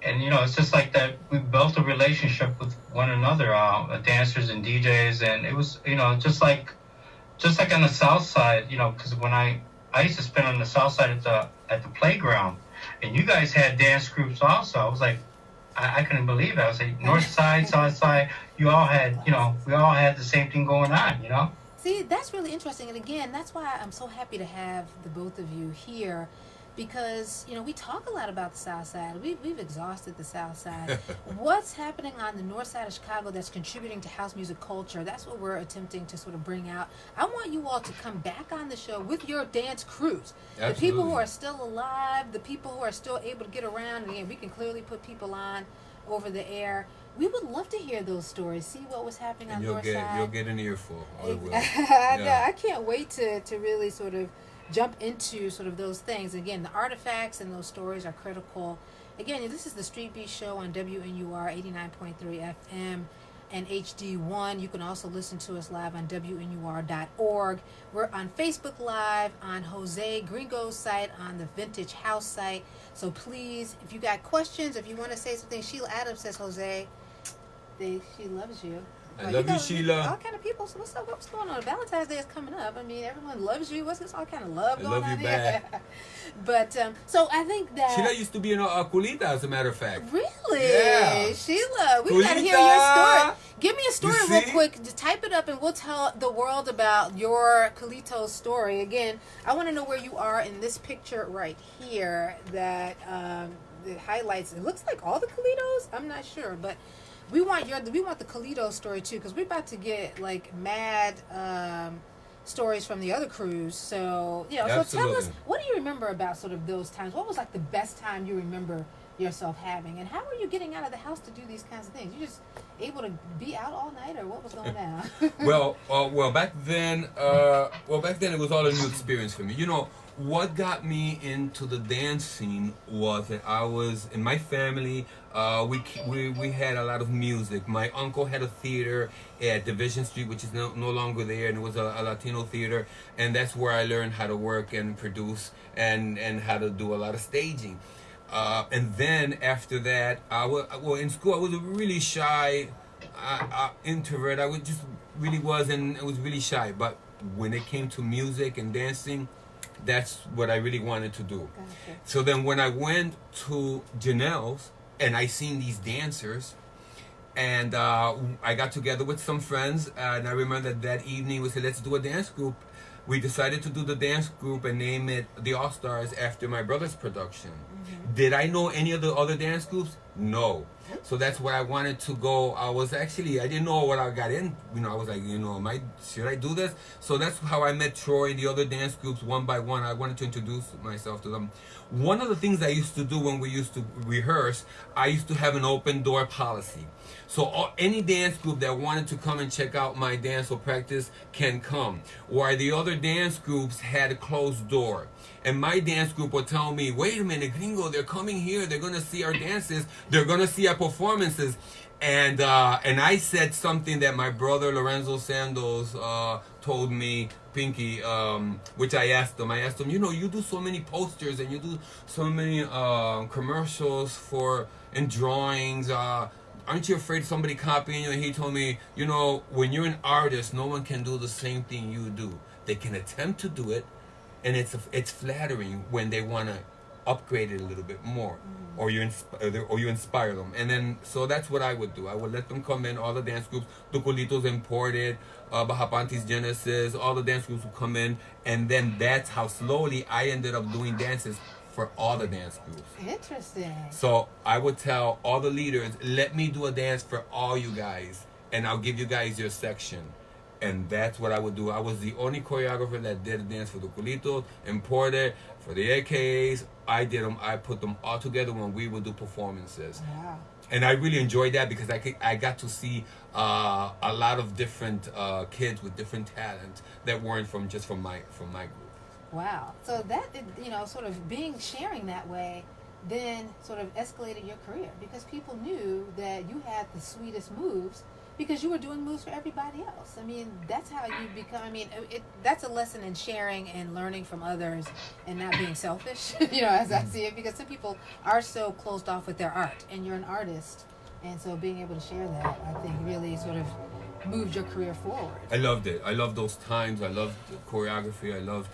[SPEAKER 5] it's just like that. We built a relationship with one another, dancers and DJs, and it was, just like on the South Side, because when I used to spend on the South Side at the playground, and you guys had dance groups also. I was like, I couldn't believe it. I was like, North Side, South Side, you all had, we all had the same thing going on,
[SPEAKER 1] See, that's really interesting. And again, that's why I'm so happy to have the both of you here, because, we talk a lot about the South Side. We've exhausted the South Side. What's happening on the North Side of Chicago that's contributing to house music culture? That's what we're attempting to sort of bring out. I want you all to come back on the show with your dance crews.
[SPEAKER 4] Absolutely.
[SPEAKER 1] The people who are still alive, the people who are still able to get around. And again, we can clearly put people on over the air. We would love to hear those stories, see what was happening on the North Side.
[SPEAKER 4] You'll get an earful. I will.
[SPEAKER 1] I can't wait to really sort of jump into sort of those things. Again, the artifacts and those stories are critical. Again, this is the Street Beat Show on WNUR 89.3 FM and HD1. You can also listen to us live on WNUR.org. We're on Facebook Live, on Jose Gringo's site, on the Vintage House site. So please, if you got questions, if you want to say something, Sheila Adams says, Jose, she loves you.
[SPEAKER 4] I love you, Sheila.
[SPEAKER 1] All kind of people. So what's up? What's going on? Valentine's Day is coming up. I mean, everyone loves you. What's this all kind of love going
[SPEAKER 4] love you
[SPEAKER 1] on here?
[SPEAKER 4] back.
[SPEAKER 1] But so I think that
[SPEAKER 4] Sheila used to be in a Culita, as a matter of fact.
[SPEAKER 1] really,
[SPEAKER 4] Yeah.
[SPEAKER 1] Sheila, we got to hear your
[SPEAKER 4] Culita.
[SPEAKER 1] story. Give me a story
[SPEAKER 4] You
[SPEAKER 1] real
[SPEAKER 4] see?
[SPEAKER 1] quick. Just type it up, and we'll tell the world about your Colito story. Again, I want to know where you are in this picture right here. That the highlights. It looks like all the Colitos. I'm not sure, but. We want the Colito story too, because we're about to get like mad stories from the other crews. So so tell us,
[SPEAKER 4] Absolutely.
[SPEAKER 1] what do you remember about sort of those times? What was like the best time you remember yourself having, and how were you getting out of the house to do these kinds of things? You just able to be out all night, or what was going on?
[SPEAKER 4] Well, back then it was all a new experience for me. What got me into the dance scene was that I was in my family. We had a lot of music. My uncle had a theater at Division Street, which is no longer there, and it was a Latino theater, and that's where I learned how to work and produce and how to do a lot of staging. And then after that, in school I was a really shy introvert. I was really shy. But when it came to music and dancing, that's what I really wanted to do.
[SPEAKER 1] Gotcha.
[SPEAKER 4] So then when I went to Janelle's and I seen these dancers, and I got together with some friends, and I remember that evening we said, let's do a dance group. We decided to do the dance group and name it the All Stars after my brother's production. Mm-hmm. Did I know any of the other dance groups? No. So that's where I wanted to go. I didn't know what I got in. I was like, should I do this? So that's how I met Troy, the other dance groups, one by one. I wanted to introduce myself to them. One of the things I used to do when we used to rehearse, I used to have an open door policy. So any dance group that wanted to come and check out my dance or practice can come. While the other dance groups had a closed door. And my dance group would tell me, wait a minute, gringo, they're coming here. They're going to see our dances. They're going to see our performances. And I said something that my brother Lorenzo Sandos told me, Pinky, which I asked him. I asked him, you do so many posters and you do so many commercials and drawings. Aren't you afraid of somebody copying you? And he told me, when you're an artist, no one can do the same thing you do. They can attempt to do it, and it's flattering when they want to upgrade it a little bit more, or you inspire them. And then so that's what I would do. I would let them come in, all the dance groups, Tuculitos Imported, Bajapantis Genesis, all the dance groups would come in, and then that's how slowly I ended up doing dances for all the dance groups.
[SPEAKER 1] Interesting.
[SPEAKER 4] So I would tell all the leaders, let me do a dance for all you guys, and I'll give you guys your section. And that's what I would do. I was the only choreographer that did a dance for the Culitos, Imported, for the AKAs. I did them. I put them all together when we would do performances.
[SPEAKER 1] Wow.
[SPEAKER 4] And I really enjoyed that because I got to see a lot of different kids with different talents that weren't from my group.
[SPEAKER 1] Wow. So that, sort of sharing that way, then sort of escalated your career because people knew that you had the sweetest moves because you were doing moves for everybody else. I mean, that's how you become, that's a lesson in sharing and learning from others and not being selfish, as I see it, because some people are so closed off with their art and you're an artist. And so being able to share that, I think, really sort of moved your career forward.
[SPEAKER 4] I loved it. I loved those times. I loved the choreography. I loved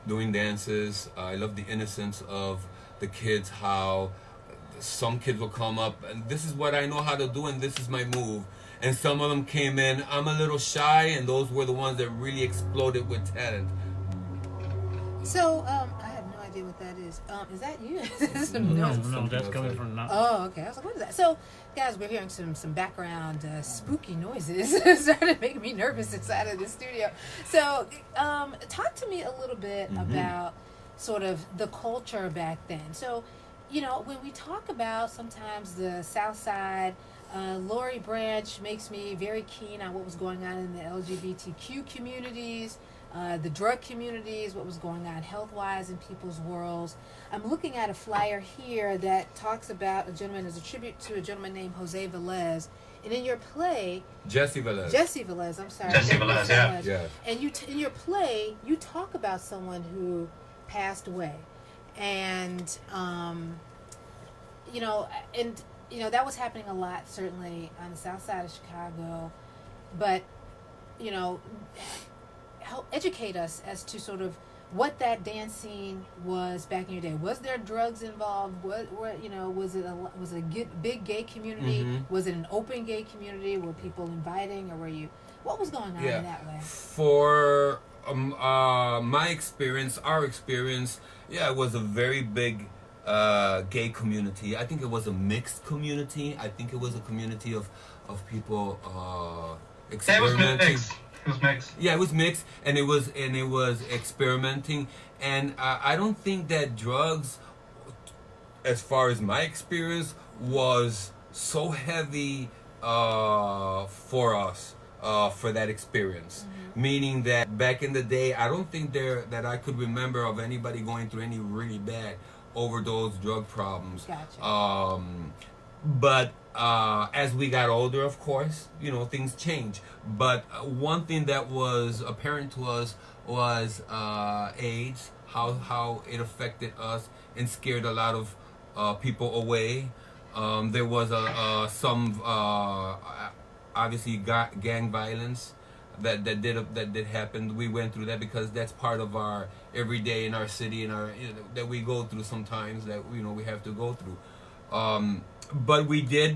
[SPEAKER 4] doing dances. I loved the innocence of the kids, how some kids will come up and this is what I know how to do and this is my move. And some of them came in, I'm a little shy, and those were the ones that really exploded with talent.
[SPEAKER 1] So, I have no idea what that is. Is that you?
[SPEAKER 2] No, that's coming from now.
[SPEAKER 1] Oh, okay. I was like, what is that? So, guys, we're hearing some background spooky noises. Started making me nervous inside of the studio. So, talk to me a little bit about sort of the culture back then. So, when we talk about sometimes the South Side, Lori Branch makes me very keen on what was going on in the LGBTQ communities, the drug communities, what was going on health-wise in people's worlds. I'm looking at a flyer here that talks about a gentleman, as a tribute to a gentleman named Jose Velez. And in your play...
[SPEAKER 4] Jesse Velez, I'm sorry.
[SPEAKER 5] Jesse Velez, yeah.
[SPEAKER 4] Yeah.
[SPEAKER 1] And in your play, you talk about someone who passed away. And, that was happening a lot, certainly, on the south side of Chicago. But, help educate us as to sort of what that dance scene was back in your day. Was there drugs involved? Was it a big gay community? Was it an open gay community? Were people inviting, or what was going on in that way?
[SPEAKER 4] For my experience, our experience, it was a very big gay community. I think it was a mixed community. I think it was a community of people experimenting.
[SPEAKER 5] It was mixed.
[SPEAKER 4] Yeah, it was mixed, and it was experimenting. And I don't think that drugs, as far as my experience, was so heavy for us for that experience. Meaning that back in the day, I don't think that I could remember of anybody going through any really bad overdose drug problems.
[SPEAKER 1] Gotcha.
[SPEAKER 4] But as we got older, of course, things change. But one thing that was apparent to us was AIDS, how it affected us and scared a lot of people away. There was some obviously gang violence that did happen. We went through that because that's part of our everyday in our city and that we go through sometimes, that we have to go through. But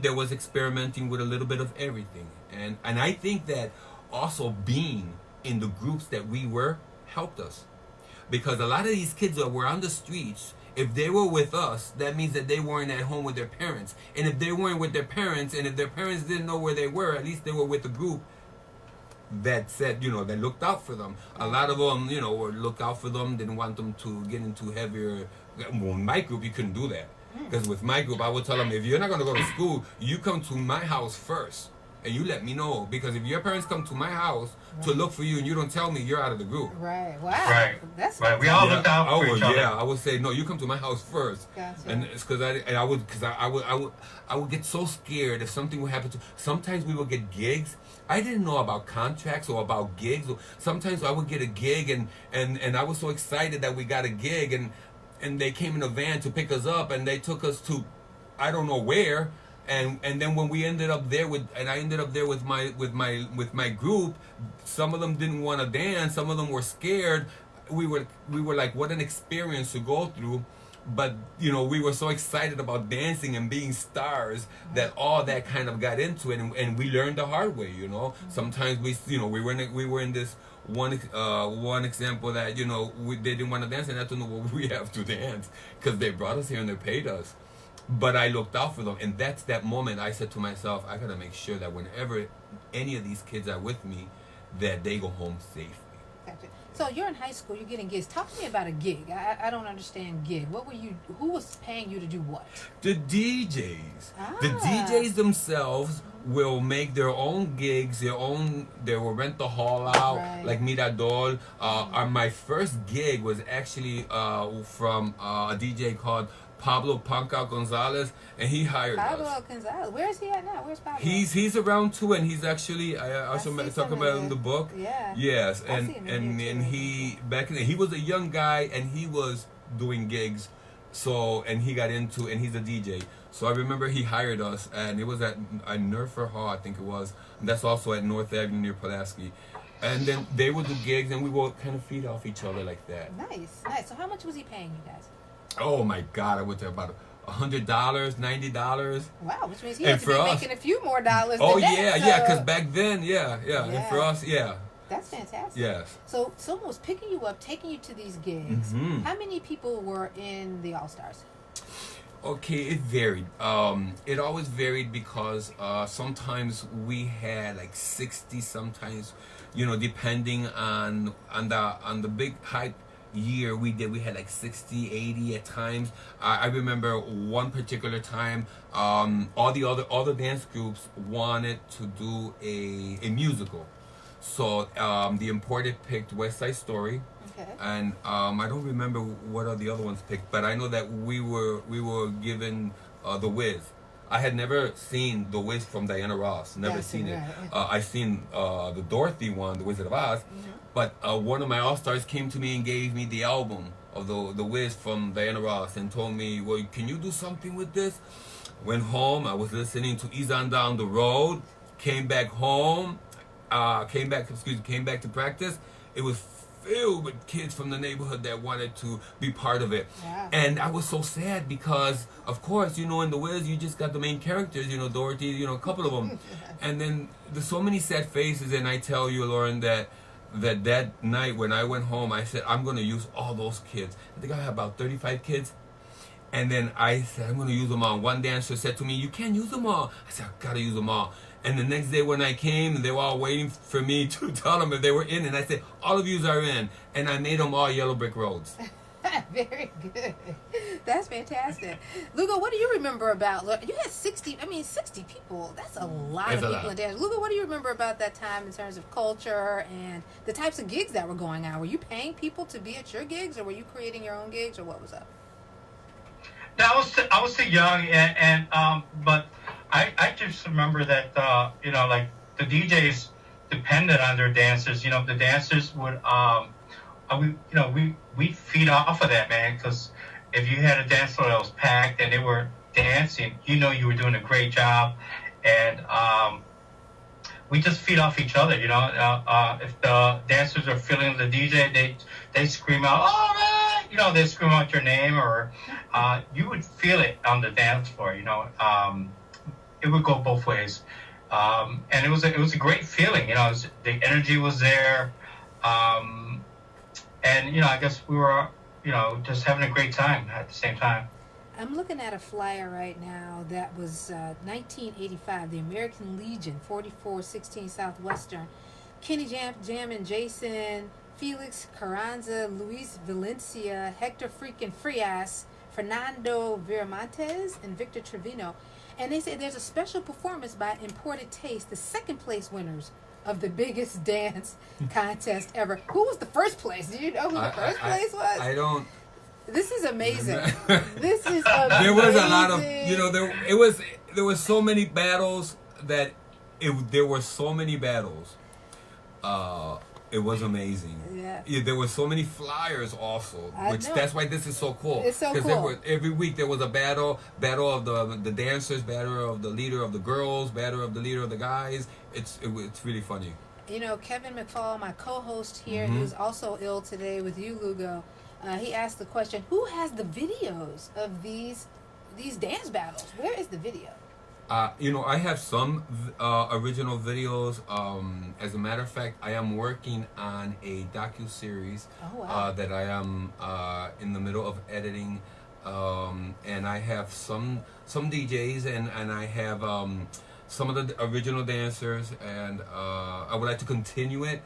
[SPEAKER 4] there was experimenting with a little bit of everything. And I think that also being in the groups that we were helped us. Because a lot of these kids that were on the streets If they were with us, that means that they weren't at home with their parents. And if they weren't with their parents, and if their parents didn't know where they were, at least they were with a group that said, that looked out for them. A lot of them, would look out for them, didn't want them to get into heavier. Well, in my group, you couldn't do that. Because with my group, I would tell them, if you're not going to go to school, you come to my house first. And you let me know. Because if your parents come to my house to look for you and you don't tell me, you're out of the group.
[SPEAKER 1] Right. Wow.
[SPEAKER 5] Right.
[SPEAKER 1] That's
[SPEAKER 5] right. We all looked out for each other.
[SPEAKER 4] Yeah, I would say, no, you come to my house first.
[SPEAKER 1] Gotcha.
[SPEAKER 4] And it's because I would get so scared if something would happen to. Sometimes we would get gigs. I didn't know about contracts or about gigs. Sometimes I would get a gig and I was so excited that we got a gig and they came in a van to pick us up and they took us to I don't know where. And then when we ended up there I ended up there with my group, some of them didn't want to dance, some of them were scared. We were like, what an experience to go through. But we were so excited about dancing and being stars that all that kind of got into it, and we learned the hard way. Sometimes we were in this one example that they didn't want to dance, and I don't know what we have to dance because they brought us here and they paid us. But I looked out for them, and that's that moment I said to myself, I gotta make sure that whenever any of these kids are with me, that they go home safely.
[SPEAKER 1] Gotcha. So you're in high school, you're getting gigs. Talk to me about a gig. I don't understand gig. Who was paying you to do what?
[SPEAKER 4] The DJs. The
[SPEAKER 1] Ah.
[SPEAKER 4] DJs themselves will make their own gigs, they will rent the hall out,
[SPEAKER 1] Right.
[SPEAKER 4] like Mirador. My first gig was actually from a DJ called Pablo Panca Gonzalez, and he hired
[SPEAKER 1] Pablo
[SPEAKER 4] us.
[SPEAKER 1] Gonzalez. Where is he at now? Where's Pablo?
[SPEAKER 4] He's around too, and he's actually I also
[SPEAKER 1] see
[SPEAKER 4] talk
[SPEAKER 1] some
[SPEAKER 4] about
[SPEAKER 1] of
[SPEAKER 4] it in the book.
[SPEAKER 1] Yeah.
[SPEAKER 4] Yes,
[SPEAKER 1] I see him in here,
[SPEAKER 4] and
[SPEAKER 1] too.
[SPEAKER 4] he back in the, he was a young guy and he was doing gigs, and he got into and he's a DJ. So I remember he hired us, and it was at Nerfer Hall, I think it was. And that's also at North Avenue near Pulaski. And then they would do gigs, and we would kind of feed off each other like that.
[SPEAKER 1] Nice. So how much was he paying you guys?
[SPEAKER 4] Oh my God, I went there about $100, $90.
[SPEAKER 1] Wow, which means he
[SPEAKER 4] And
[SPEAKER 1] had to
[SPEAKER 4] for
[SPEAKER 1] be
[SPEAKER 4] us-
[SPEAKER 1] making a few more dollars.
[SPEAKER 4] Oh
[SPEAKER 1] than that,
[SPEAKER 4] yeah,
[SPEAKER 1] so-
[SPEAKER 4] because back then, yeah. And for us, yeah,
[SPEAKER 1] That's fantastic.
[SPEAKER 4] yes.
[SPEAKER 1] So someone was picking you up, taking you to these gigs.
[SPEAKER 4] Mhm.
[SPEAKER 1] How many people were in the All Stars?
[SPEAKER 4] Okay, it varied. It always varied because sometimes we had like 60, sometimes, depending on the big hype year we had like 60, 80 at times. I remember one particular time, all the dance groups wanted to do a musical. So the Imported picked West Side Story.
[SPEAKER 1] Okay.
[SPEAKER 4] And I don't remember what are the other ones picked, but I know that we were given The Wiz. I had never seen The Wiz from Diana Ross, never
[SPEAKER 1] That's
[SPEAKER 4] seen it.
[SPEAKER 1] right.
[SPEAKER 4] I seen the Dorothy one, The Wizard of Oz, but one of my All-Stars came to me and gave me the album of the Wiz from Diana Ross and told me, well, can you do something with this? Went home, I was listening to Ease On Down the Road, came back home, came back to practice. It was filled with kids from the neighborhood that wanted to be part of it.
[SPEAKER 1] Wow.
[SPEAKER 4] And I was so sad because, of course, in The Wiz, you just got the main characters, Dorothy, a couple of them. And then there's so many sad faces, and I tell you, Lauren, that night when I went home, I said, I'm going to use all those kids. I think I had about 35 kids. And then I said, I'm going to use them all. One dancer said to me, you can't use them all. I said, I got to use them all. And the next day when I came, they were all waiting for me to tell them if they were in. And I said, all of yous are in. And I made them all yellow brick roads.
[SPEAKER 1] Very good. That's fantastic. Lugo, what do you remember about, you had 60 people. That's a lot
[SPEAKER 4] That's
[SPEAKER 1] of
[SPEAKER 4] a
[SPEAKER 1] people
[SPEAKER 4] lot.
[SPEAKER 1] in dance. Lugo, what do you remember about that time in terms of culture and the types of gigs that were going on? Were you paying people to be at your gigs, or were you creating your own gigs, or what was up?
[SPEAKER 5] No, I was too young, but I just remember that like the DJs depended on their dancers. The dancers would we feed off of that, man, because if you had a dance floor that was packed and they were dancing, you were doing a great job, and we just feed off each other. If the dancers are feeling the DJ, they scream out, all right. They scream out your name, or you would feel it on the dance floor. It would go both ways, and it was a great feeling. The energy was there, and I guess we were just having a great time at the same time.
[SPEAKER 1] I'm looking at a flyer right now that was 1985, the American Legion, 4416 Southwestern. Kenny Jam and Jason, Felix Carranza, Luis Valencia, Hector freaking Frias, Fernando Viramontes, and Victor Trevino. And they say there's a special performance by Imported Taste, the second place winners of the biggest dance contest ever. Who was the first place? Do you know who the first place was?
[SPEAKER 4] I don't.
[SPEAKER 1] This is amazing. This is amazing.
[SPEAKER 4] There was a lot of, there was so many battles that there were so many battles. It was amazing.
[SPEAKER 1] Yeah.
[SPEAKER 4] There were so many flyers also, that's why this is so cool.
[SPEAKER 1] It's so cool.
[SPEAKER 4] Every week there was a battle of the dancers, battle of the leader of the girls, battle of the leader of the guys. It's really funny.
[SPEAKER 1] Kevin McFall, my co-host here, who's also ill today with you, Lugo. He asked the question, who has the videos of these dance battles? Where is the video?
[SPEAKER 4] I have some original videos. As a matter of fact, I am working on a docu-series that I am in the middle of editing. And I have some DJs and I have some of the original dancers. And I would like to continue it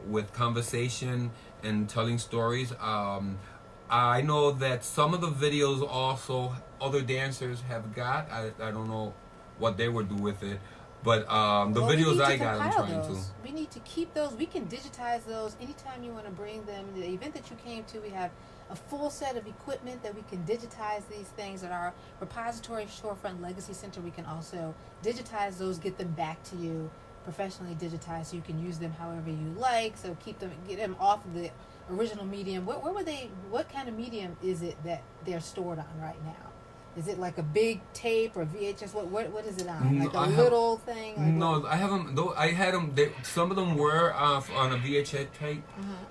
[SPEAKER 4] with conversation and telling stories. I know that some of the videos also other dancers have got. I don't know what they would do with it, but the videos I got, I'm trying to.
[SPEAKER 1] We need to keep those. We can digitize those anytime you want to bring them. The event that you came to, we have a full set of equipment that we can digitize these things at our repository Shorefront Legacy Center. We can also digitize those, get them back to you professionally digitized, so you can use them however you like. So get them off of the original medium. Where were they? What kind of medium is it that they're stored on right now? Is it like a big tape or VHS? What is it on? Like a little thing? Like
[SPEAKER 4] no, I haven't. Though I had them. Some of them were on a VHS tape,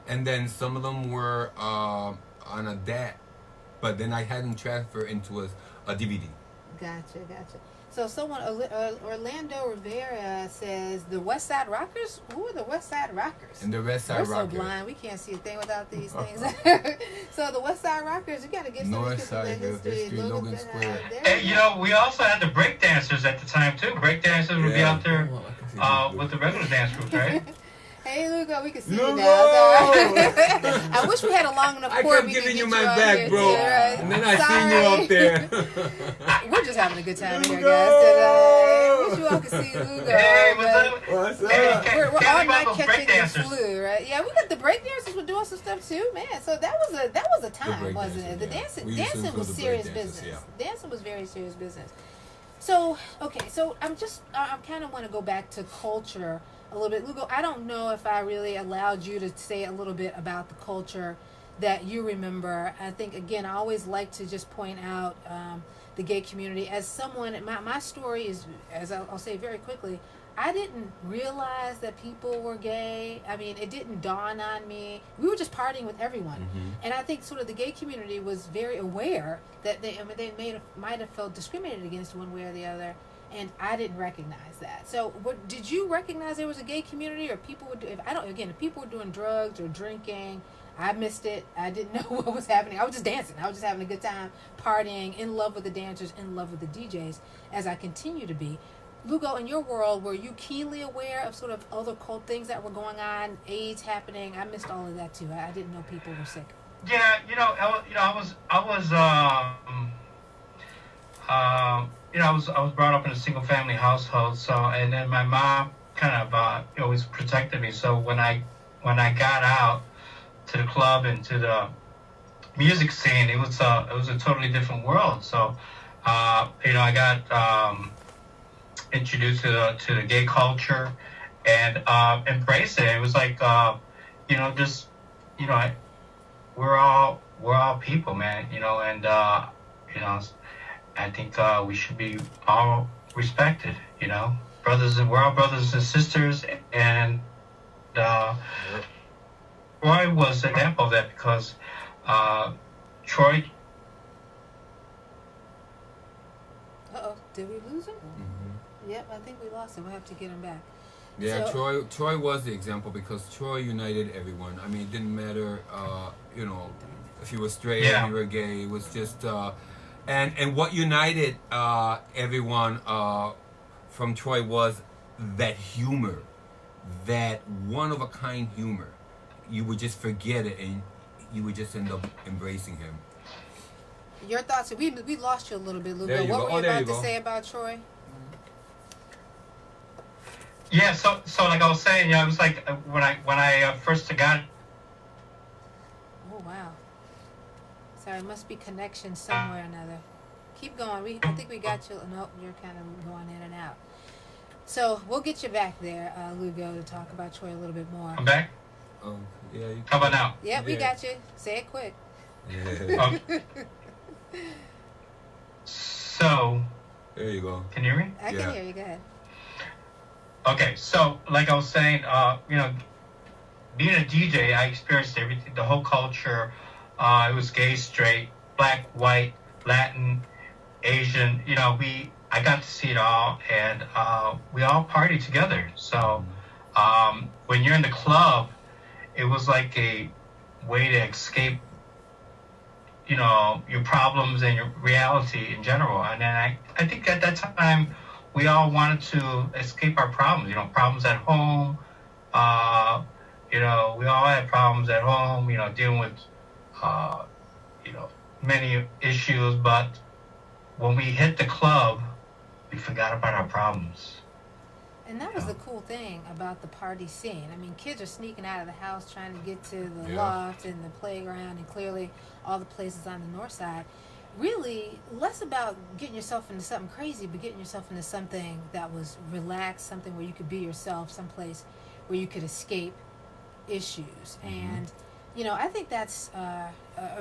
[SPEAKER 4] and then some of them were on a DAT. But then I had them transferred into a DVD.
[SPEAKER 1] Gotcha. So someone, Orlando Rivera says, the West Side Rockers? Who are the West Side Rockers?
[SPEAKER 4] And the West Side
[SPEAKER 1] We're
[SPEAKER 4] Rockers.
[SPEAKER 1] so blind, we can't see a thing without these things. So the West Side Rockers, you got to get some
[SPEAKER 4] North Side History, Logan Square.
[SPEAKER 5] And we also had the break dancers at the time too. Break dancers would be out there with the regular dance groups, right?
[SPEAKER 1] Hey, Lugo, we can see you now. I wish we had a long enough cord.
[SPEAKER 4] I kept giving you my back, bro.
[SPEAKER 1] Right?
[SPEAKER 4] And then I seen you up there.
[SPEAKER 1] We're just having a good time here, guys, today. Wish you all could see Lugo.
[SPEAKER 5] Hey,
[SPEAKER 4] what's up?
[SPEAKER 1] We're all night catching the flu, right? Yeah, we got the break dancers were doing some stuff too, man. So that was a time, wasn't it? The dancing was serious business. Yeah. Dancing was very serious business. So I'm kind of want to go back to culture a little bit. Lugo, I don't know if I really allowed you to say a little bit about the culture that you remember. I think, again, I always like to just point out the gay community. As someone, my story is, as I'll say very quickly, I didn't realize that people were gay. I mean, it didn't dawn on me. We were just partying with everyone. And I think sort of the gay community was very aware that they might have felt discriminated against one way or the other. And I didn't recognize that. So, did you recognize there was a gay community, or people would do? If people were doing drugs or drinking, I missed it. I didn't know what was happening. I was just dancing. I was just having a good time, partying, in love with the dancers, in love with the DJs, as I continue to be. Lugo, in your world, were you keenly aware of sort of other cult things that were going on, AIDS happening? I missed all of that too. I didn't know people were sick.
[SPEAKER 5] Yeah, I was brought up in a single family household, so, and then my mom kind of always protected me. So when I got out to the club and to the music scene, it was a totally different world. So I got introduced to the gay culture and embraced it. It was like we're all people, man. And I think we should be all respected, we're all brothers and sisters, and Roy was an example of that because Troy.
[SPEAKER 1] Did we lose him? Yep, I think we lost him. We'll have to get him back.
[SPEAKER 4] Yeah, so, Troy was the example because Troy united everyone. I mean, it didn't matter, if you were straight,
[SPEAKER 5] Yeah.
[SPEAKER 4] if you were gay. It was just, and what united everyone from Troy was that humor, that one of a kind humor. You would just forget it, and you would just end up embracing him.
[SPEAKER 1] Your thoughts? We lost you a little bit,
[SPEAKER 4] There
[SPEAKER 1] Lugo.
[SPEAKER 4] you
[SPEAKER 1] What
[SPEAKER 4] go.
[SPEAKER 1] were
[SPEAKER 4] Oh,
[SPEAKER 1] you
[SPEAKER 4] there
[SPEAKER 1] about
[SPEAKER 4] you
[SPEAKER 1] to
[SPEAKER 4] go.
[SPEAKER 1] say about Troy?
[SPEAKER 5] Yeah, so like I was saying, it was like when I first got.
[SPEAKER 1] Oh wow. Sorry, it must be connection somewhere or another. Keep going. I think we got you. No, you're kind of going in and out. So we'll get you back there, Lugo, to talk about Troy a little bit more.
[SPEAKER 5] I'm back.
[SPEAKER 4] Yeah. You
[SPEAKER 5] How about now?
[SPEAKER 1] Yep, we
[SPEAKER 4] Yeah.
[SPEAKER 1] got you. Say it quick.
[SPEAKER 4] Yeah.
[SPEAKER 5] So,
[SPEAKER 4] There you go.
[SPEAKER 5] can you hear me?
[SPEAKER 1] I
[SPEAKER 4] Yeah.
[SPEAKER 1] can hear you. Go ahead.
[SPEAKER 5] Okay, so like I was saying, being a DJ, I experienced everything, the whole culture. It was gay, straight, black, white, Latin, Asian. I got to see it all, and we all partied together. So when you're in the club, it was like a way to escape, your problems and your reality in general. And then I think at that time, we all wanted to escape our problems, problems at home. We all had problems at home, dealing with, many issues. But when we hit the club, we forgot about our problems.
[SPEAKER 1] And that was the cool thing about the party scene. I mean, kids are sneaking out of the house trying to get to the
[SPEAKER 4] Yeah.
[SPEAKER 1] loft and the playground, and clearly all the places on the north side. Really, less about getting yourself into something crazy, but getting yourself into something that was relaxed, something where you could be yourself, someplace where you could escape issues. And, I think that's a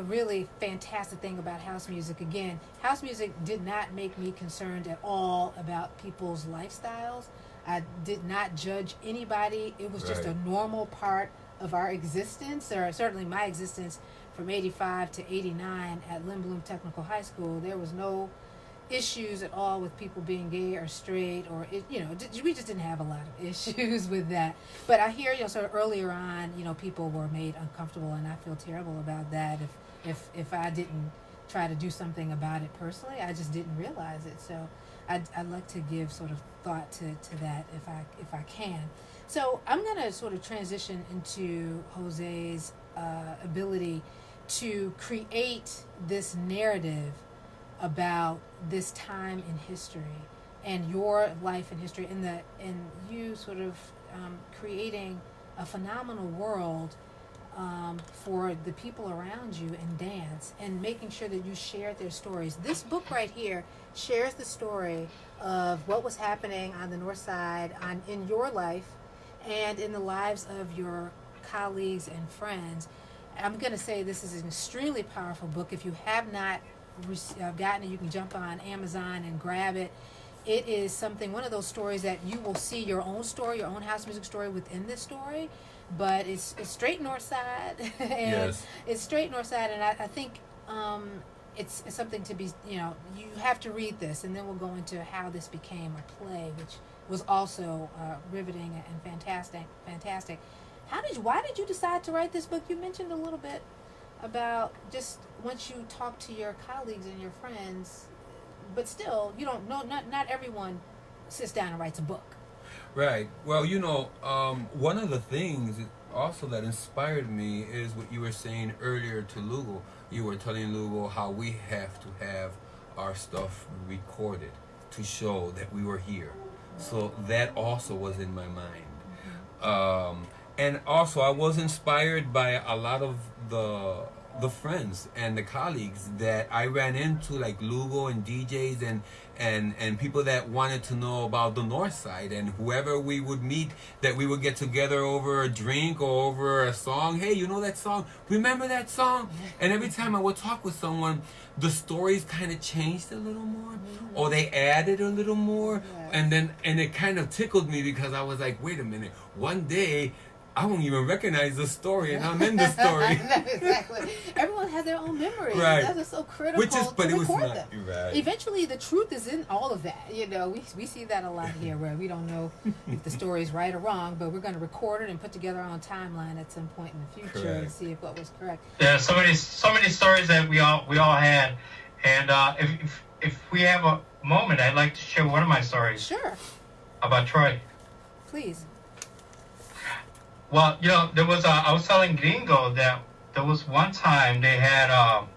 [SPEAKER 1] really fantastic thing about house music. Again, house music did not make me concerned at all about people's lifestyles. I did not judge anybody. It was just a
[SPEAKER 4] Right.
[SPEAKER 1] normal part of our existence, or certainly my existence from 85 to 89 at Lindblom Technical High School. There was no issues at all with people being gay or straight, or we just didn't have a lot of issues with that. But I hear, sort of earlier on, people were made uncomfortable, and I feel terrible about that. If I didn't try to do something about it personally, I just didn't realize it. So I'd like to give sort of thought to that if I can. So I'm going to sort of transition into Jose's ability to create this narrative about this time in history and your life in history, and you sort of creating a phenomenal world for the people around you in dance, and making sure that you share their stories. This book right here shares the story of what was happening on the north side in your life and in the lives of your colleagues and friends. I'm going to say this is an extremely powerful book. If you have not gotten it, you can jump on Amazon and grab it. It is one of those stories that you will see your own story, your own house music story within this story, but it's straight north side. And
[SPEAKER 4] Yes.
[SPEAKER 1] it's straight north side, and I think it's something to be, you have to read this, and then we'll go into how this became a play, which was also riveting and fantastic. Why did you decide to write this book? You mentioned a little bit about just once you talk to your colleagues and your friends, but still, you don't know, not everyone sits down and writes a book.
[SPEAKER 4] Right. Well, one of the things also that inspired me is what you were saying earlier to Lugo. You were telling Lugo how we have to have our stuff recorded to show that we were here. So that also was in my mind. And also I was inspired by a lot of the friends and the colleagues that I ran into, like Lugo and DJs and people that wanted to know about the north side, and whoever we would meet, that we would get together over a drink or over a song. Hey, you know that song? Remember that song? And every time I would talk with someone, the stories kind of changed a little more, or they added a little more.
[SPEAKER 1] Yeah.
[SPEAKER 4] And it kind of tickled me, because I was like, wait a minute, one day I won't even recognize the story, and I'm in the story.
[SPEAKER 1] Exactly. Everyone has their own memory.
[SPEAKER 4] Right.
[SPEAKER 1] That is so critical
[SPEAKER 4] But
[SPEAKER 1] to
[SPEAKER 4] it was
[SPEAKER 1] record
[SPEAKER 4] not.
[SPEAKER 1] them.
[SPEAKER 4] You're right.
[SPEAKER 1] Eventually, the truth is in all of that. You know, we see that a lot here, where we don't know if the story is right or wrong, but we're going to record it and put together our own timeline at some point in the future and
[SPEAKER 4] Correct.
[SPEAKER 1] see if what was correct.
[SPEAKER 5] Yeah, so many stories that we all had, and if we have a moment, I'd like to share one of my stories
[SPEAKER 1] Sure,
[SPEAKER 5] about Troy.
[SPEAKER 1] please.
[SPEAKER 5] Well, there was I was telling Gringo that there was one time they had a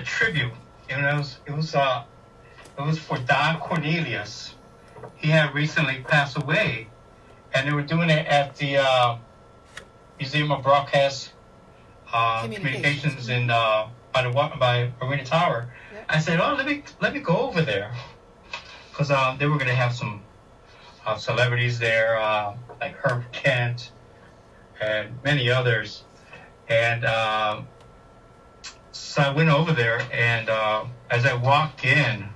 [SPEAKER 5] tribute, and it was for Don Cornelius. He had recently passed away, and they were doing it at the Museum of Broadcast Communications in by Marina Tower.
[SPEAKER 1] Yep.
[SPEAKER 5] I said, "Oh, let me go over there," because they were going to have some celebrities there, like Herb Kent and many others. And so I went over there, and as I walk in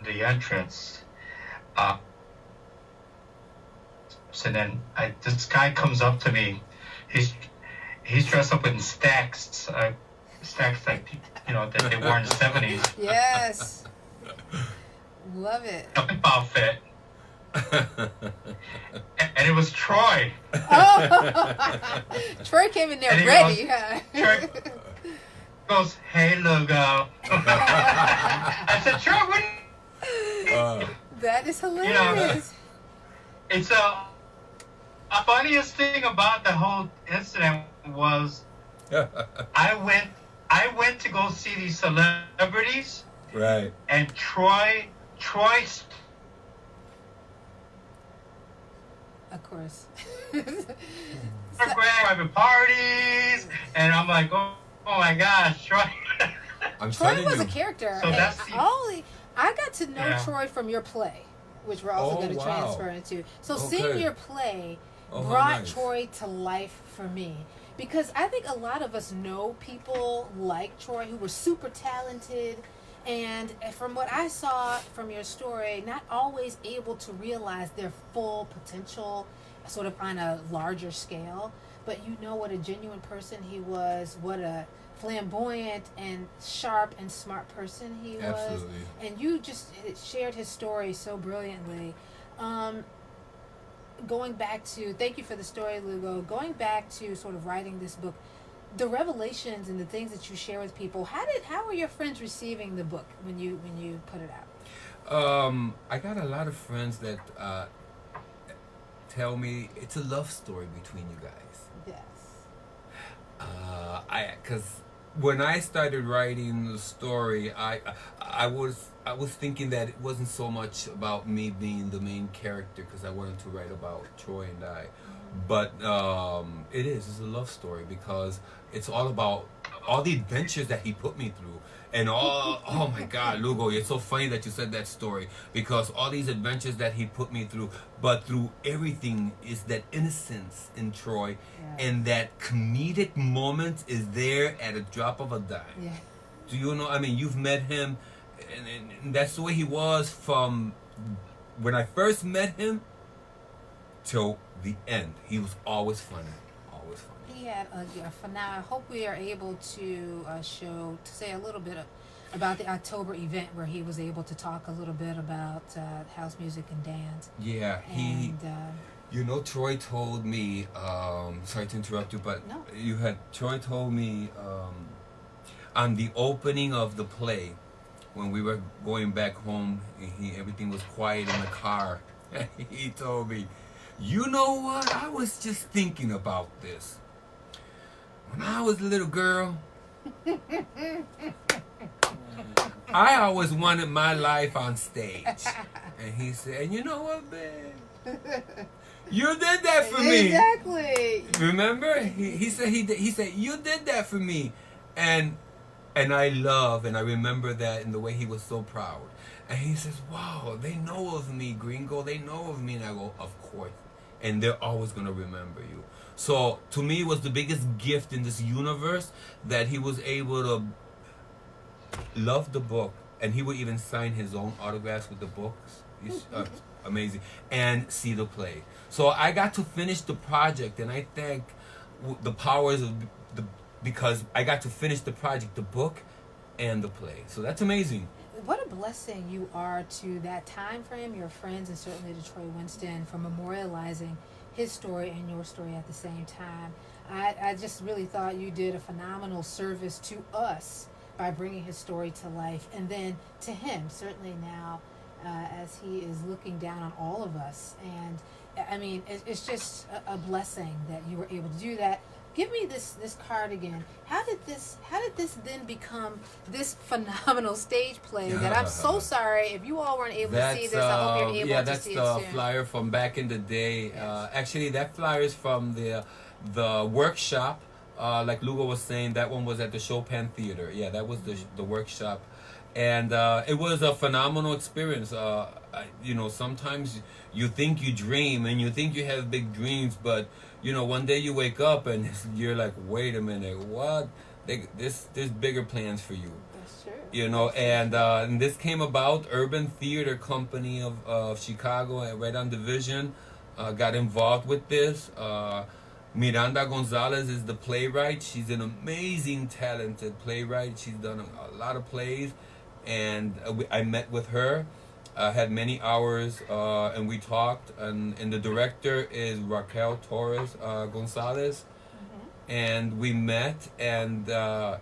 [SPEAKER 5] the entrance. So then this guy comes up to me. He's dressed up in stacks like that they wore in the 70s.
[SPEAKER 1] Yes. Love it.
[SPEAKER 5] Outfit. And it was Troy.
[SPEAKER 1] Oh, Troy came in there
[SPEAKER 5] And he
[SPEAKER 1] ready.
[SPEAKER 5] Troy goes, "Hey, logo." I said, "Troy, what?"
[SPEAKER 1] That is hilarious.
[SPEAKER 5] It's a funniest thing about the whole incident was I went to go see these celebrities,
[SPEAKER 4] Right.
[SPEAKER 5] and Troy's
[SPEAKER 1] Of course.
[SPEAKER 5] private parties, and I'm like, oh my gosh, Troy.
[SPEAKER 4] I'm
[SPEAKER 1] Troy
[SPEAKER 4] telling
[SPEAKER 1] was
[SPEAKER 4] you.
[SPEAKER 1] a character.
[SPEAKER 5] So
[SPEAKER 1] and
[SPEAKER 5] that's
[SPEAKER 1] I got to know
[SPEAKER 5] Yeah.
[SPEAKER 1] Troy from your play, which we're also
[SPEAKER 4] Oh,
[SPEAKER 1] going to
[SPEAKER 4] wow.
[SPEAKER 1] transfer into. So
[SPEAKER 4] Okay.
[SPEAKER 1] seeing your play
[SPEAKER 4] Oh, how
[SPEAKER 1] brought
[SPEAKER 4] nice.
[SPEAKER 1] Troy to life for me. Because I think a lot of us know people like Troy who were super talented, and from what I saw from your story, not always able to realize their full potential sort of on a larger scale. But you know what a genuine person he was, what a flamboyant and sharp and smart person he was.
[SPEAKER 4] Absolutely.
[SPEAKER 1] And you just shared his story so brilliantly. Going back to, thank you for the story, Lugo. Going back to sort of writing this book, the revelations and the things that you share with people. How were your friends receiving the book when you put it out?
[SPEAKER 4] I got a lot of friends that tell me it's a love story between you guys.
[SPEAKER 1] Yes.
[SPEAKER 4] Because when I started writing the story, I was thinking that it wasn't so much about me being the main character, because I wanted to write about Troy and I, but it's a love story, because it's all about all the adventures that he put me through, and oh my God, Lugo, it's so funny that you said that story, because all these adventures that he put me through, but through everything is that innocence in Troy,
[SPEAKER 1] Yeah.
[SPEAKER 4] and that comedic moment is there at a drop of a dime.
[SPEAKER 1] Yeah.
[SPEAKER 4] Do you know? I mean, you've met him, and that's the way he was from when I first met him till the end. He was always funny, always funny.
[SPEAKER 1] He had for now. I hope we are able to say a little bit about the October event where he was able to talk a little bit about house music and dance.
[SPEAKER 4] Yeah,
[SPEAKER 1] And
[SPEAKER 4] Troy told me. Sorry to interrupt you, but
[SPEAKER 1] No.
[SPEAKER 4] Troy told me on the opening of the play, when we were going back home, everything was quiet in the car. He told me, "You know what? I was just thinking about this. When I was a little girl, I always wanted my life on stage." And he said, "And you know what, babe? You did that for me."
[SPEAKER 1] Exactly.
[SPEAKER 4] Remember? He said you did that for me. And I love, and I remember that in the way he was so proud. And he says, "Wow, they know of me, Gringo. They know of me." And I go, "Of course." And they're always going to remember you. So to me, it was the biggest gift in this universe that he was able to love the book. And he would even sign his own autographs with the books. amazing, and see the play. So I got to finish the project, and I thank the powers of because I got to finish the project, the book, and the play. So that's amazing.
[SPEAKER 1] What a blessing you are to that time frame, your friends, and certainly to Troy Winston for memorializing his story and your story at the same time. I just really thought you did a phenomenal service to us by bringing his story to life, and then to him, certainly now, as he is looking down on all of us. And I mean, it's just a blessing that you were able to do that. Give me this card again. How did this then become this phenomenal stage play that I'm so sorry if you all weren't able to see this. I hope you're able to see it soon.
[SPEAKER 4] That's the flyer from back in the day.
[SPEAKER 1] Yes.
[SPEAKER 4] Actually, that flyer is from the workshop. Like Lugo was saying, that one was at the Chopin Theater. Yeah, that was the workshop. And it was a phenomenal experience. Sometimes you think you dream and you think you have big dreams, but one day you wake up and you're like, wait a minute, what? There's bigger plans for you.
[SPEAKER 1] That's true.
[SPEAKER 4] And this came about. Urban Theater Company of Chicago, right on Division, got involved with this. Miranda Gonzalez is the playwright. She's an amazing, talented playwright. She's done a lot of plays. And I met with her, had many hours, and we talked. And the director is Raquel Torres Gonzalez. Mm-hmm. And we met, and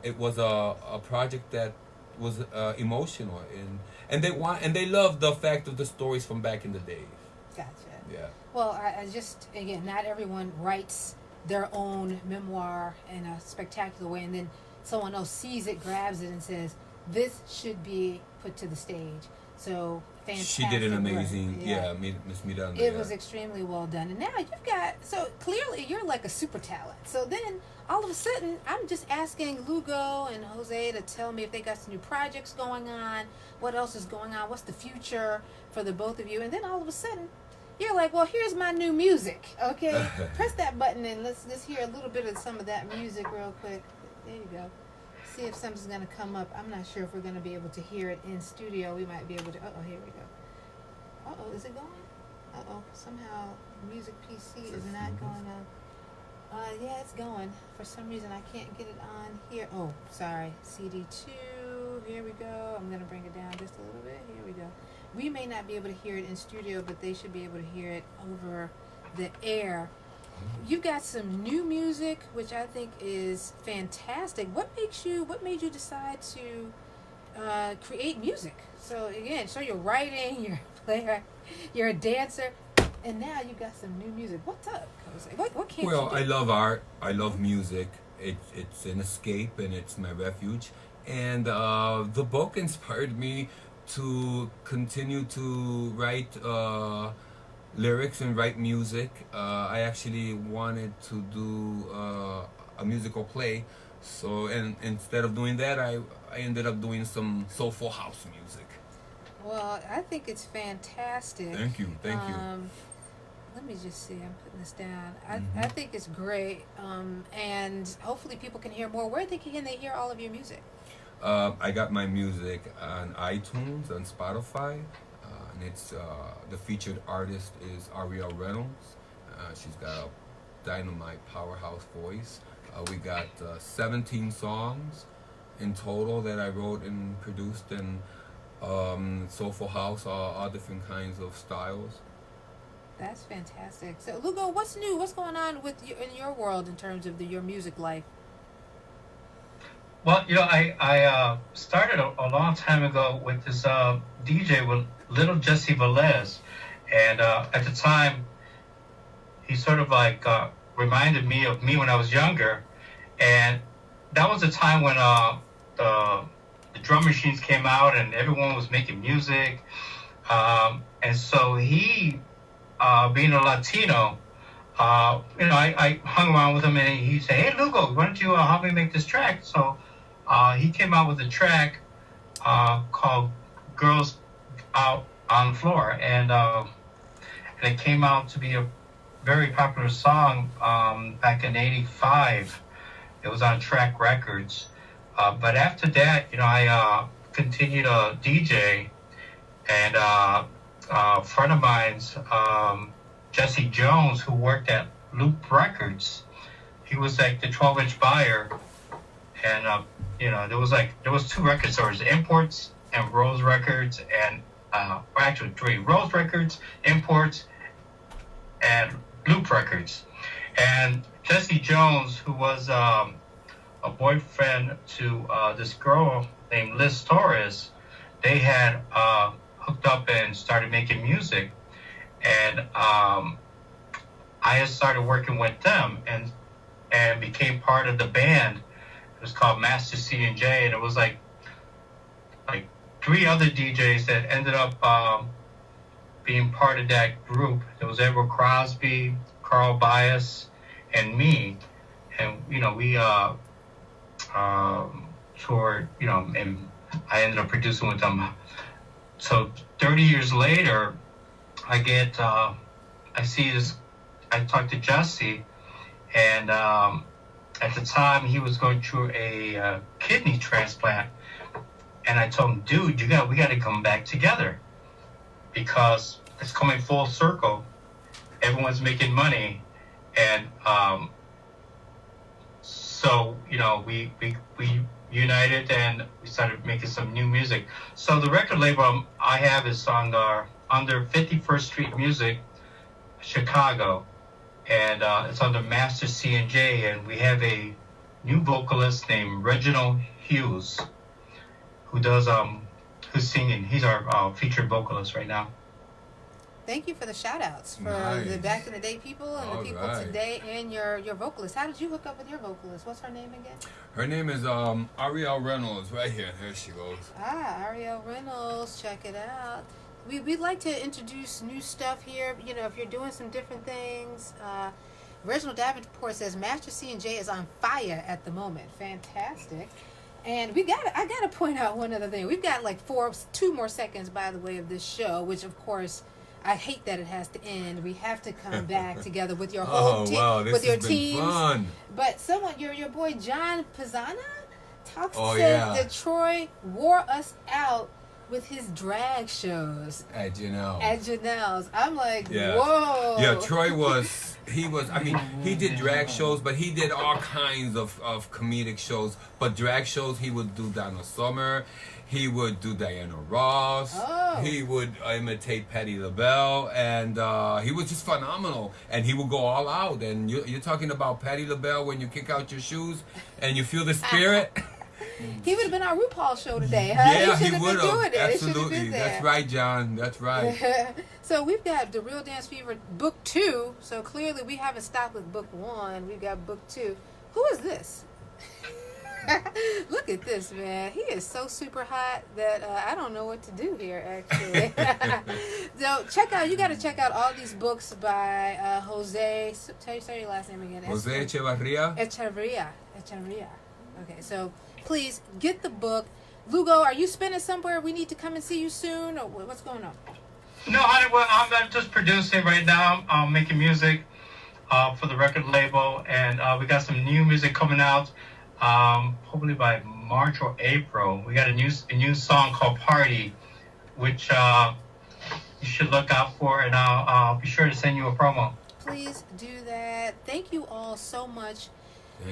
[SPEAKER 4] it was a project that was emotional. And they loved the fact of the stories from back in the days.
[SPEAKER 1] Gotcha.
[SPEAKER 4] Yeah.
[SPEAKER 1] Well, I just, again, not everyone writes their own memoir in a spectacular way, and then someone else sees it, grabs it, and says, this should be put to the stage. So, fantastic.
[SPEAKER 4] She did an amazing,
[SPEAKER 1] work.
[SPEAKER 4] Miss Miranda.
[SPEAKER 1] It was extremely well done. And now you've got, so clearly you're like a super talent. So then, all of a sudden, I'm just asking Lugo and Jose to tell me if they got some new projects going on, what else is going on, what's the future for the both of you. And then all of a sudden, you're like, well, here's my new music, okay? Press that button and let's hear a little bit of some of that music real quick. There you go. See if something's going to come up. I'm not sure if we're going to be able to hear it in studio. We might be able to. Uh-oh, here we go. Uh-oh, is it going? Uh-oh, somehow Music PC is not going on. Yeah, it's going. For some reason, I can't get it on here. Oh, sorry. CD2. Here we go. I'm going to bring it down just a little bit. Here we go. We may not be able to hear it in studio, but they should be able to hear it over the air. You've got some new music, which I think is fantastic. What made you decide to create music? So again, so you're writing, you're a player, you're a dancer, and now you got some new music. What's up, Jose? What can't you do?
[SPEAKER 4] I love art. I love music. It's an escape and it's my refuge. And the book inspired me to continue to write lyrics and write music. I actually wanted to do a musical play. So, and instead of doing that, I ended up doing some soulful house music.
[SPEAKER 1] Well, I think it's fantastic.
[SPEAKER 4] Thank you.
[SPEAKER 1] Let me just see. I'm putting this down. I think it's great. And hopefully people can hear more. Where can they hear all of your music?
[SPEAKER 4] I got my music on iTunes, on Spotify, and it's the featured artist is Ariel Reynolds. She's got a dynamite powerhouse voice. We got 17 songs in total that I wrote and produced, and soulful house, all different kinds of styles.
[SPEAKER 1] That's fantastic. So, Lugo, what's new? What's going on with you in your world in terms of your music life?
[SPEAKER 5] Well, I started a long time ago with this DJ with Little Jesse Velez, and at the time, he sort of like reminded me of me when I was younger, and that was the time when the drum machines came out and everyone was making music, and so he, being a Latino, I hung around with him, and he said, "Hey, Lugo, why don't you help me make this track?" So he came out with a track called "Girls Out on the Floor," and it came out to be a very popular song back in '85. It was on Track Records. But after that, I continued to DJ, and friend of mine's, Jesse Jones, who worked at Loop Records. He was like the 12-inch buyer, and there was two record stores, Imports and Rose Records, and actually three: Rose Records, Imports, and Loop Records. And Jesse Jones, who was a boyfriend to this girl named Liz Torres, they had hooked up and started making music, and I had started working with them and became part of the band. It was called Master C and J, and it was like three other DJs that ended up being part of that group. There was Edward Crosby, Carl Bias, and me, and we toured, and I ended up producing with them. So 30 years later, I talked to Jesse, and at the time he was going through a kidney transplant, and I told him, dude, we got to come back together because it's coming full circle. Everyone's making money, and so we united and we started making some new music. So the record label I have is under 51st Street Music, Chicago, and it's under Master C and J, and we have a new vocalist named Reginald Hughes, who's singing. He's our featured vocalist right now.
[SPEAKER 1] Thank you for the shout outs for
[SPEAKER 4] Nice.
[SPEAKER 1] the back in the day people and
[SPEAKER 4] All
[SPEAKER 1] the people
[SPEAKER 4] right.
[SPEAKER 1] today and your vocalist. How did you hook up with your vocalist? What's her name again?
[SPEAKER 4] Her name is Ariel Reynolds. Right here. There she goes.
[SPEAKER 1] Ariel Reynolds. Check it out. We'd like to introduce new stuff here. If you're doing some different things. Reginald Davenport says Master C and J is on fire at the moment. Fantastic. And I gotta point out one other thing. We've got like 2 more seconds, by the way, of this show, which of course I hate that it has to end. We have to come back together with your whole team,
[SPEAKER 4] wow, this
[SPEAKER 1] with your
[SPEAKER 4] has been
[SPEAKER 1] teams.
[SPEAKER 4] fun.
[SPEAKER 1] But your boy John Pizzana said
[SPEAKER 4] yeah.
[SPEAKER 1] that Troy wore us out with his drag shows
[SPEAKER 4] At Janelle.
[SPEAKER 1] at Janelle's. I'm like,
[SPEAKER 4] Yeah.
[SPEAKER 1] whoa.
[SPEAKER 4] Yeah, Troy he did drag shows, but he did all kinds of comedic shows. But drag shows, he would do Donna Summer, he would do Diana Ross,
[SPEAKER 1] Oh.
[SPEAKER 4] he would imitate Patti LaBelle, and he was just phenomenal. And he would go all out. And you're talking about Patti LaBelle when you kick out your shoes and you feel the spirit.
[SPEAKER 1] He would have been on RuPaul's show today, huh?
[SPEAKER 4] Yeah,
[SPEAKER 1] he
[SPEAKER 4] he
[SPEAKER 1] should
[SPEAKER 4] would
[SPEAKER 1] have been doing
[SPEAKER 4] have.
[SPEAKER 1] it. He should have
[SPEAKER 4] Absolutely.
[SPEAKER 1] been there.
[SPEAKER 4] That's right, John. That's right.
[SPEAKER 1] So we've got The Real Dance Fever Book 2. So clearly we haven't stopped with Book 1. We've got Book 2. Who is this? Look at this, man. He is so super hot that I don't know what to do here, actually. So you got to check out all these books by Jose. Say your last name again.
[SPEAKER 4] Jose Echevarria.
[SPEAKER 1] Eachevarria. Okay, so please get the book. Lugo, are you spinning somewhere? We need to come and see you soon, or what's going on?
[SPEAKER 5] No, I'm just producing right now. I'm making music for the record label, and we got some new music coming out. Hopefully by March or April. We got a new song called Party, which you should look out for, and I'll be sure to send you a promo.
[SPEAKER 1] Please do that. Thank you all so much.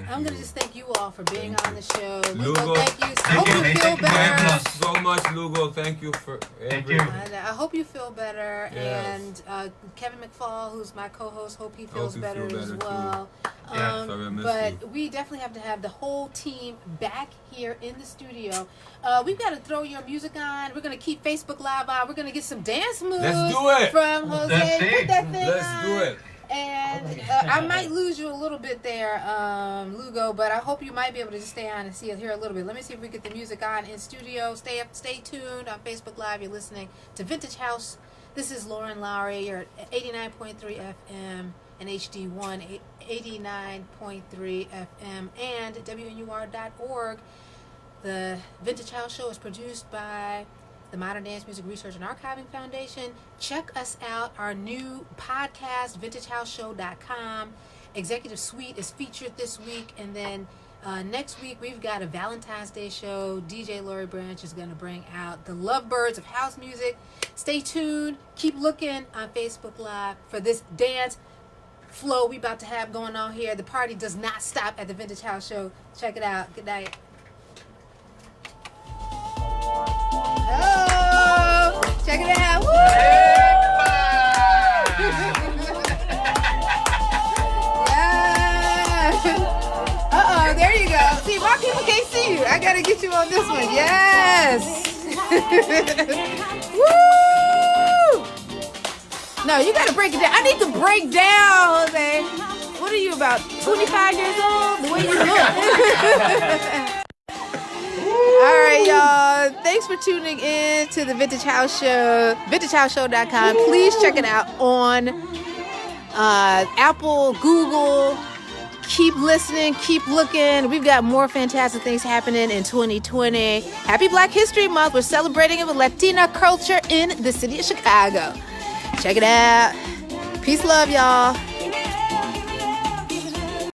[SPEAKER 4] I'm
[SPEAKER 1] going to just thank you all for being on the show.
[SPEAKER 4] Lugo,
[SPEAKER 1] thank you. I
[SPEAKER 5] thank
[SPEAKER 1] hope
[SPEAKER 5] you.
[SPEAKER 1] you
[SPEAKER 5] Hey,
[SPEAKER 1] feel
[SPEAKER 5] thank you very
[SPEAKER 1] better.
[SPEAKER 5] much.
[SPEAKER 4] so much, Lugo. Thank you for
[SPEAKER 5] Thank
[SPEAKER 4] everything.
[SPEAKER 5] you.
[SPEAKER 1] I hope you feel better.
[SPEAKER 4] Yes.
[SPEAKER 1] And Kevin McFall, who's my co-host, hope he
[SPEAKER 4] Hope
[SPEAKER 1] feels
[SPEAKER 4] you
[SPEAKER 1] better
[SPEAKER 4] feel
[SPEAKER 1] as
[SPEAKER 4] better,
[SPEAKER 1] well.
[SPEAKER 5] Yeah,
[SPEAKER 4] sorry I missed
[SPEAKER 1] But
[SPEAKER 4] you.
[SPEAKER 1] we definitely have to have the whole team back here in the studio. We've got to throw your music on. We're going to keep Facebook Live on. We're going to get some dance moves
[SPEAKER 4] Let's do it.
[SPEAKER 1] from Jose.
[SPEAKER 5] Let's see.
[SPEAKER 1] Put that thing
[SPEAKER 4] Let's
[SPEAKER 1] on.
[SPEAKER 4] do it.
[SPEAKER 1] And I might lose you a little bit there, Lugo, but I hope you might be able to just stay on and hear a little bit. Let me see if we get the music on in studio. Stay tuned on Facebook Live. You're listening to Vintage House. This is Lauren Lowry. You're at 89.3 FM and HD1, 89.3 FM, and WNUR.org. The Vintage House Show is produced by the Modern Dance Music Research and Archiving Foundation. Check us out, our new podcast, vintagehouseshow.com. Executive Suite is featured this week, and then Next week, we've got a Valentine's Day show. DJ Lori Branch is going to bring out the lovebirds of house music. Stay tuned. Keep looking on Facebook Live for this dance flow we about to have going on here. The party does not stop at the Vintage House Show. Check it out. Good night. Oh, check it out. Woo! Uh-oh, there you go. See, my people can't see you. I gotta get you on this one. Yes. Woo! No, you gotta break it down. I need to break down, Jose. What are you, about 25 years old? The way you look. All right, y'all. Thanks for tuning in to the Vintage House Show. VintageHouseShow.com. Please check it out on Apple, Google. Keep listening, keep looking. We've got more fantastic things happening in 2020. Happy Black History Month. We're celebrating it with Latina culture in the city of Chicago. Check it out. Peace, love, y'all.